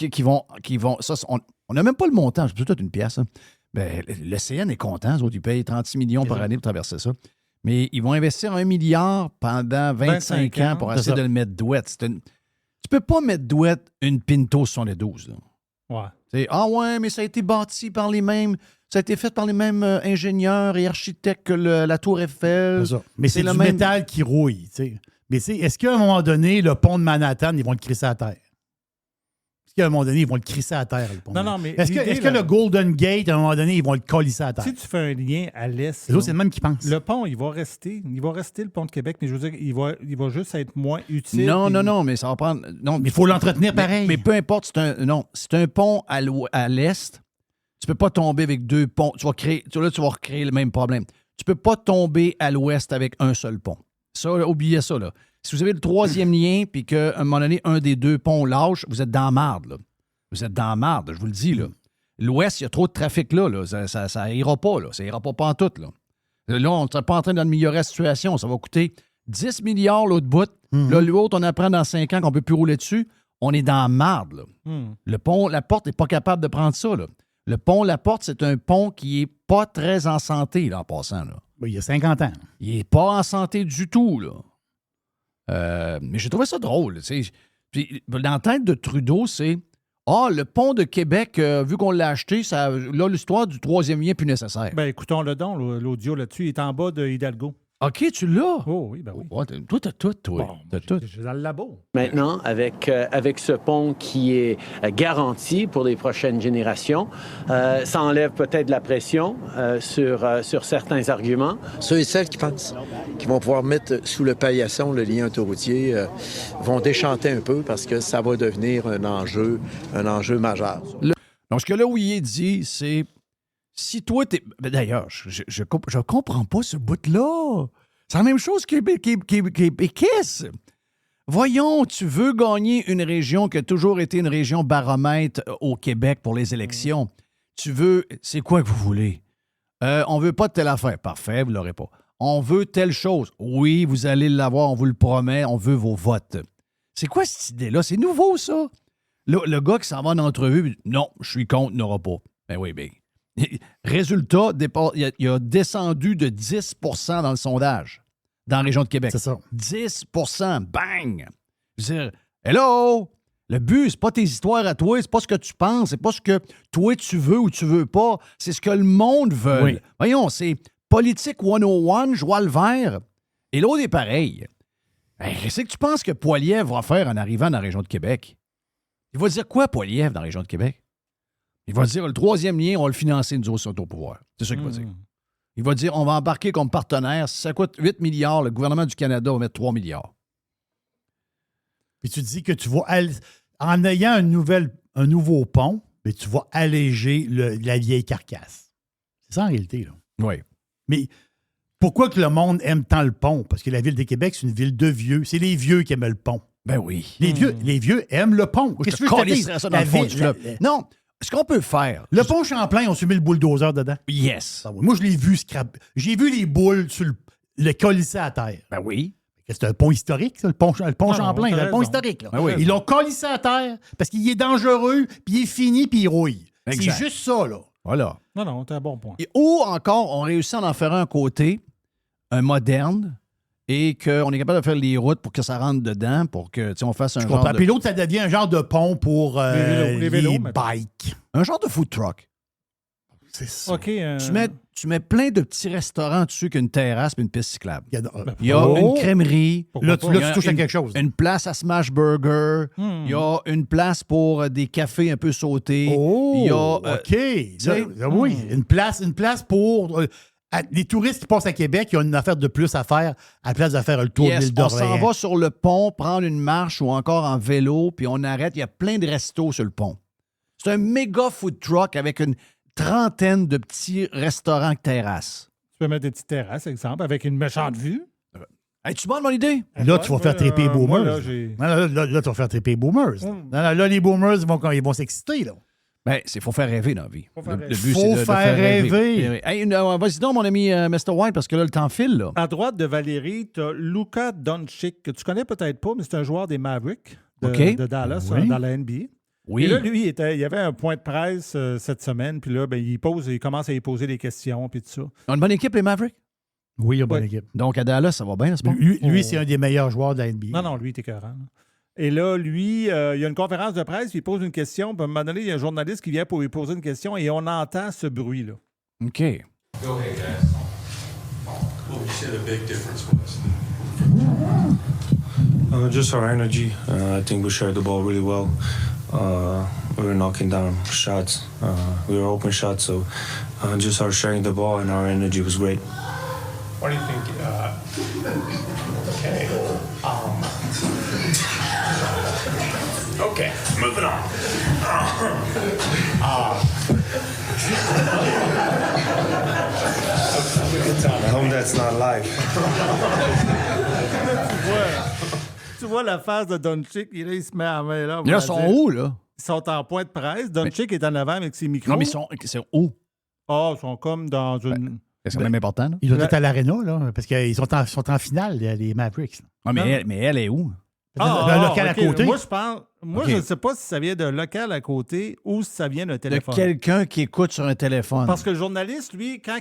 S3: Qui vont ça, on n'a même pas le montant, c'est peut-être une pièce. Hein. Ben, le CN est content, eux autres, ils payent 36 millions par année pour traverser ça. Mais ils vont investir 1 milliard pendant 25 ans pour essayer de le mettre douette. Tu peux pas mettre douette une Pinto 72, là.
S1: Ouais.
S3: Ouais, mais ça a été bâti par les mêmes... Ça a été fait par les mêmes ingénieurs et architectes que la Tour Eiffel.
S6: C'est ça. Mais c'est le métal qui rouille. T'sais. Mais est-ce qu'à un moment donné, le pont de Manhattan, ils vont le crisser à terre? Est-ce qu'à un moment donné, ils vont le crisser à terre, le pont?
S1: Non, mais...
S6: Est-ce que le Golden Gate, à un moment donné, ils vont le colisser à terre?
S1: Si tu fais un lien à l'est...
S6: C'est le même qui pense.
S1: Le pont, il va rester. Il va rester, le pont de Québec, mais je veux dire, il va juste être moins utile.
S3: Non, mais ça va prendre... Non,
S6: mais il faut l'entretenir pareil.
S3: Mais peu importe, c'est un pont à l'est. Tu peux pas tomber avec 2 ponts. Tu vas recréer le même problème. Tu peux pas tomber à l'ouest avec un seul pont. Ça, là, oubliez ça, là. Si vous avez le troisième lien puis qu'à un moment donné, un des deux ponts lâche, vous êtes dans la marde, là. Vous êtes dans la marde, je vous le dis, là. L'Ouest, il y a trop de trafic là. Ça ira pas, là. Ça ira pas pantoute, là. Là, on n'est pas en train d'améliorer la situation. Ça va coûter 10 milliards l'autre bout. Là, l'autre, on apprend dans 5 ans qu'on ne peut plus rouler dessus. On est dans la marde, là. Le pont La Porte n'est pas capable de prendre ça, là. Le pont La Porte, c'est un pont qui n'est pas très en santé, là, en passant, là.
S6: Oui, il y a 50 ans.
S3: Il n'est pas en santé du tout, là. Mais j'ai trouvé ça drôle, tu sais. Puis, dans la tête de Trudeau, c'est le pont de Québec, vu qu'on l'a acheté, là, l'histoire du troisième lien est plus nécessaire.
S1: Ben, écoutons le don, l'audio là-dessus. Il est en bas de Hidalgo.
S3: OK, tu l'as?
S1: Oh, oui, ben oui.
S3: Oh, toi, t'as tout, toi.
S1: Bon,
S3: t'as tout.
S1: J'ai dans le labo.
S12: Maintenant, avec ce pont qui est garanti pour les prochaines générations, ça enlève peut-être la pression sur certains arguments.
S13: Ceux et celles qui pensent qu'ils vont pouvoir mettre sous le paillasson le lien autoroutier vont déchanter un peu parce que ça va devenir un enjeu majeur.
S3: Donc, ce que Loïc dit, c'est si toi, t'es. Ben, d'ailleurs, je comprends pas ce bout-là. C'est la même chose qu'Équisse. Voyons, tu veux gagner une région qui a toujours été une région baromètre au Québec pour les élections. Tu veux. C'est quoi que vous voulez? On veut pas de telle affaire. Parfait, vous l'aurez pas. On veut telle chose. Oui, vous allez l'avoir, on vous le promet. On veut vos votes. C'est quoi cette idée-là? C'est nouveau, ça. Le gars qui s'en va en entrevue, non, je suis contre, n'aura pas. Ben oui, ben. Résultat, il a descendu de 10 % dans le sondage dans la région de Québec.
S6: C'est ça.
S3: 10 %, bang! Je veux dire, hello! Le but, c'est pas tes histoires à toi, c'est pas ce que tu penses, c'est pas ce que toi tu veux ou tu veux pas, c'est ce que le monde veut.
S6: Oui.
S3: Voyons, c'est politique 101, je vois le vert. Et l'autre est pareil. Qu'est-ce que tu penses que Poilievre va faire en arrivant dans la région de Québec? Il va dire quoi, Poilievre, dans la région de Québec? Il va dire, le troisième lien, on va le financer, nous autres, au pouvoir. C'est ça qu'il va dire. Il va dire, on va embarquer comme partenaire. Si ça coûte 8 milliards, le gouvernement du Canada va mettre 3 milliards.
S6: Puis tu dis que tu vas, en ayant un nouveau pont, mais tu vas alléger la vieille carcasse. C'est ça en réalité, là.
S3: Oui.
S6: Mais pourquoi que le monde aime tant le pont? Parce que la ville de Québec, c'est une ville de vieux. C'est les vieux qui aiment le pont.
S3: Ben oui.
S6: Les vieux aiment le pont.
S3: Qu'est-ce que je te dis? Ça dans le fond du club. Non. Ce qu'on peut faire...
S6: Le pont Champlain, on s'est mis le bulldozer dedans.
S3: Yes.
S6: Ah oui. Moi, je l'ai vu scrap. J'ai vu les boules sur le collissé à terre.
S3: Ben oui.
S6: C'est un pont historique, ça, le pont Champlain. Le pont historique. Là.
S3: Ben oui.
S6: Ils l'ont collissé à terre parce qu'il est dangereux, puis il est fini, puis il rouille.
S3: Exact.
S6: C'est juste ça, là.
S3: Voilà.
S1: Non, t'as un bon point.
S3: Ou encore, on réussit à en faire un côté, un moderne, et qu'on est capable de faire les routes pour que ça rentre dedans, pour que on fasse un genre de...
S6: Puis l'autre, ça devient un genre de pont pour les vélos, bikes.
S3: Un genre de food truck.
S6: C'est ça.
S1: OK.
S3: Tu mets plein de petits restaurants dessus qu'une terrasse et une piste cyclable.
S6: Il
S3: y a une crèmerie.
S6: Là, tu touches à quelque chose.
S3: Une place à Smash Burger. Il y a une place pour des cafés un peu sautés. Il y a,
S6: OK. Oui, une place pour... les touristes qui passent à Québec, ils ont une affaire de plus à faire à la place de faire le tour de l'île d'Orléans.
S3: On s'en va sur le pont, prendre une marche ou encore en vélo, puis on arrête. Il y a plein de restos sur le pont. C'est un méga food truck avec une trentaine de petits restaurants terrasses.
S1: Tu peux mettre des petites terrasses, exemple, avec une méchante vue.
S3: Tu demandes mon idée?
S6: Là, tu vas faire triper les boomers.
S1: Là,
S6: tu vas faire triper les boomers. Là, les boomers, ils vont s'exciter, là.
S3: Ben, il faut faire rêver dans la vie. Le but,
S6: c'est de faire rêver.
S3: Hey, vas-y donc, mon ami Mr. White, parce que là, le temps file. Là.
S1: À droite de Valérie, tu as Luka Doncic, que tu connais peut-être pas, mais c'est un joueur des Mavericks de Dallas dans la NBA.
S3: Oui.
S1: Et là, lui, il y avait un point de presse cette semaine, puis là, ben, il commence à y poser des questions, puis tout ça.
S3: On a une bonne équipe, les Mavericks?
S6: Oui, il y a une bonne équipe.
S3: Donc, à Dallas, ça va bien, n'est-ce pas?
S6: Lui, c'est un des meilleurs joueurs de la NBA.
S1: Non, lui, il est écœurant. Et là, lui, il y a une conférence de presse, puis il pose une question. Puis à un moment donné, il y a un journaliste qui vient pour lui poser une question et on entend ce bruit-là.
S3: OK.
S14: Go ahead, guys. What would you say the big difference was? Just our energy. I think we shared the ball really well. We were knocking down shots. We were open shots, so just our sharing the ball and our energy was great. What do you think? Okay. Okay, moving on. Have a good time. I hope that's not life.
S1: Tu vois la face de Doncic, là, il se met à la main là.
S3: Là, ils sont où, là?
S1: Ils sont en point de presse. Doncic est en avant avec ses micros.
S3: Non, mais c'est où?
S1: Ah, ils sont comme dans une...
S3: C'est quand même important, là.
S6: Ils doivent être à l'Arena, là, parce qu'ils sont en finale, les Mavericks.
S3: Ah, mais elle est où?
S6: Le local à côté.
S1: Moi, je ne sais pas si ça vient d'un local à côté ou si ça vient d'un téléphone.
S3: De quelqu'un qui écoute sur un téléphone.
S1: Parce que le journaliste, lui, quand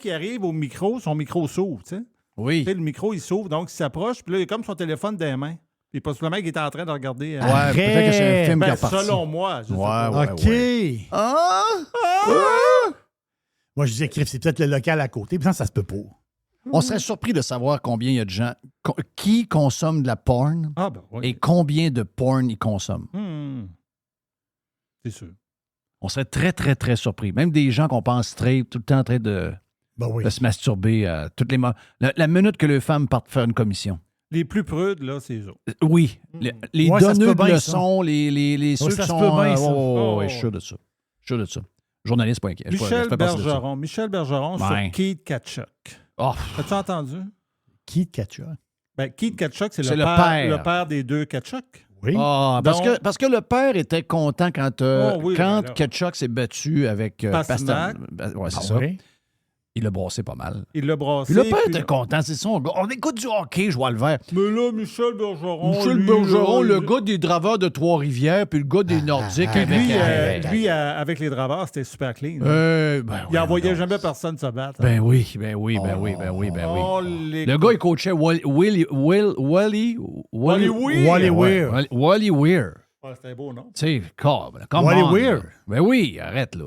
S1: il arrive au micro, son micro s'ouvre, tu sais.
S3: Oui.
S1: Tu sais, le micro, il s'ouvre, donc il s'approche, puis là, il a comme son téléphone dans les mains. Puis possiblement qu'il est en train de regarder...
S3: Ouais, peut-être que c'est un film qui est reparti.
S1: Selon moi, je sais pas.
S6: OK.
S3: Ouais.
S6: Moi, je disais, c'est peut-être le local à côté, puis ça se peut pas.
S3: On serait surpris de savoir combien il y a de gens qui consomment de la porn et combien de porn ils consomment.
S1: C'est sûr.
S3: On serait très, très, très surpris. Même des gens qu'on pense straight, tout le temps en train de se masturber toutes les la minute que les femmes partent faire une commission.
S1: Les plus prudes, là, c'est eux autres.
S3: Oui. Les donneux de leçons, les ceux qui sont...
S6: Oui,
S3: je suis sûr de ça. Je suis sûr de ça. Journaliste, pas inquiet.
S1: Michel Bergeron sur Keith Tkachuk.
S3: Oh.
S1: As-tu entendu?
S6: Keith Tkachuk?
S1: Keith Tkachuk, c'est le père des deux Tkachuk.
S6: Oui.
S3: Parce que le père était content quand Tkachuk s'est battu avec
S1: Pasternak.
S3: Ouais, c'est ça.
S6: Oui.
S3: Il l'a brassé pas mal.
S1: Il l'a brassé.
S3: Puis le père était content, c'est son gars. On écoute du hockey, je vois le vert.
S1: Mais là, Michel Bergeron...
S3: le gars des draveurs de Trois-Rivières, puis le gars des Nordiques.
S1: Lui, avec les draveurs, c'était super clean. Il n'envoyait jamais personne se battre.
S3: Ben oui. Le gars, il coachait Wally Weir.
S1: C'était un beau nom.
S3: Tu sais,
S6: Wally Weir.
S3: Ben oui, arrête, là.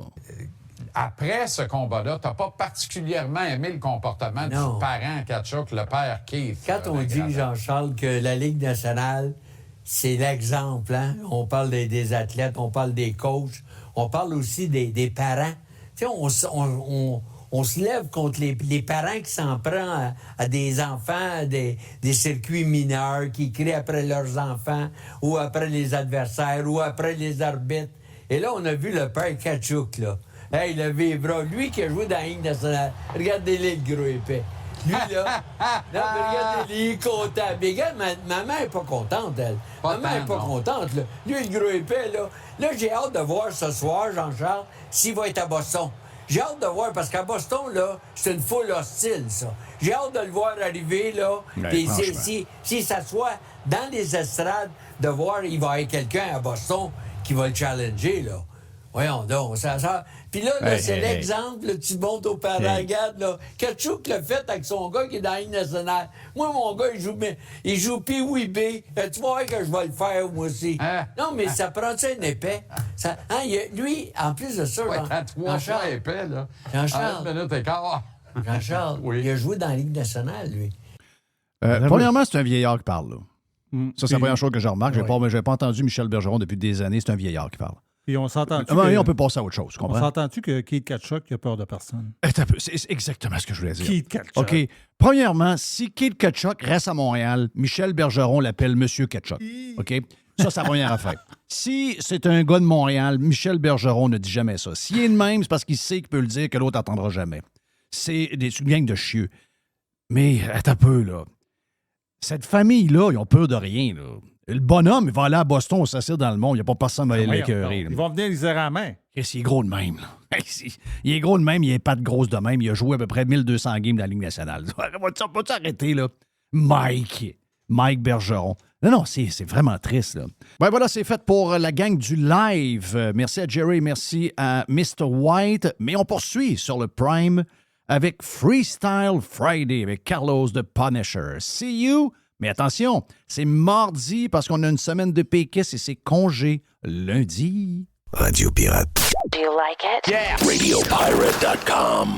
S15: Après ce combat-là, tu n'as pas particulièrement aimé le comportement du parent Tkachuk, le père Keith.
S16: Quand on dit, Jean-Charles, que la Ligue nationale, c'est l'exemple, hein? On parle des athlètes, on parle des coachs, on parle aussi des parents. Tu sais, on se lève contre les parents qui s'en prennent à des enfants, des circuits mineurs, qui crient après leurs enfants, ou après les adversaires, ou après les arbitres. Et là, on a vu le père Tkachuk, là. Hey, le vibra, lui qui a joué dans la Ligue nationale. Regardez-les, le gros épais. Lui, là. Non, mais regardez-les, il est content. Mais regarde, maman n'est pas contente, elle. Maman n'est pas contente, là. Lui, le gros épais, là. Là, j'ai hâte de voir ce soir, Jean-Charles, s'il va être à Boston. J'ai hâte de voir, parce qu'à Boston, là, c'est une foule hostile, ça. J'ai hâte de le voir arriver, là. Puis s'il s'assoit dans les estrades, de voir, il va y avoir quelqu'un à Boston qui va le challenger, là. Voyons donc, ça. Puis là, c'est l'exemple, là, tu montes aux parents, regarde, là. Tkachuk l'a fait avec son gars qui est dans la Ligue nationale. Moi, mon gars, il joue Pee-Wee B. Tu vas voir que je vais le faire, moi aussi. Non, mais ça prend-tu un épais? Lui, en plus de ça...
S15: t'as 3 fois épais, là.
S16: Jean-Charles.
S15: En 1 minute et quart.
S16: Jean-Charles, il a joué dans la Ligue nationale, lui.
S3: Premièrement, c'est un vieillard qui parle, là. Ça, c'est la première chose que je remarque. Je n'ai pas entendu Michel Bergeron depuis des années. C'est un vieillard qui parle.
S1: Et on s'entend-tu
S3: on peut passer à autre chose, comprends?
S1: On s'entend-tu que Keith Tkachuk a peur de personne?
S3: C'est exactement ce que je voulais dire.
S1: Keith Tkachuk.
S3: OK. Premièrement, si Keith Tkachuk reste à Montréal, Michel Bergeron l'appelle Monsieur Tkachuk. OK? Ça, c'est la première affaire. Si c'est un gars de Montréal, Michel Bergeron ne dit jamais ça. S'il est de même, c'est parce qu'il sait qu'il peut le dire que l'autre n'entendra jamais. C'est une gang de chieux. Mais, attends un peu, là. Cette famille-là, ils ont peur de rien, là. Le bonhomme, il va aller à Boston, on s'assire dans le monde. Il n'y a pas personne qui va l'écœurer.
S1: Ils vont venir les serrer à la main.
S3: Il est gros de même. Là. Il est gros de même, il n'est pas de grosse de même. Il a joué à peu près 1200 games dans la Ligue nationale. Va-tu arrêter, là? Mike Bergeron. Non, c'est vraiment triste, là. Ben voilà, c'est fait pour la gang du live. Merci à Jerry, merci à Mr. White. Mais on poursuit sur le Prime avec Freestyle Friday avec Carlos de Punisher. See you! Mais attention, c'est mardi parce qu'on a une semaine de péquistes et c'est congé lundi.
S2: Radio Pirate.
S5: Do you like it?
S2: Yeah! RadioPirate.com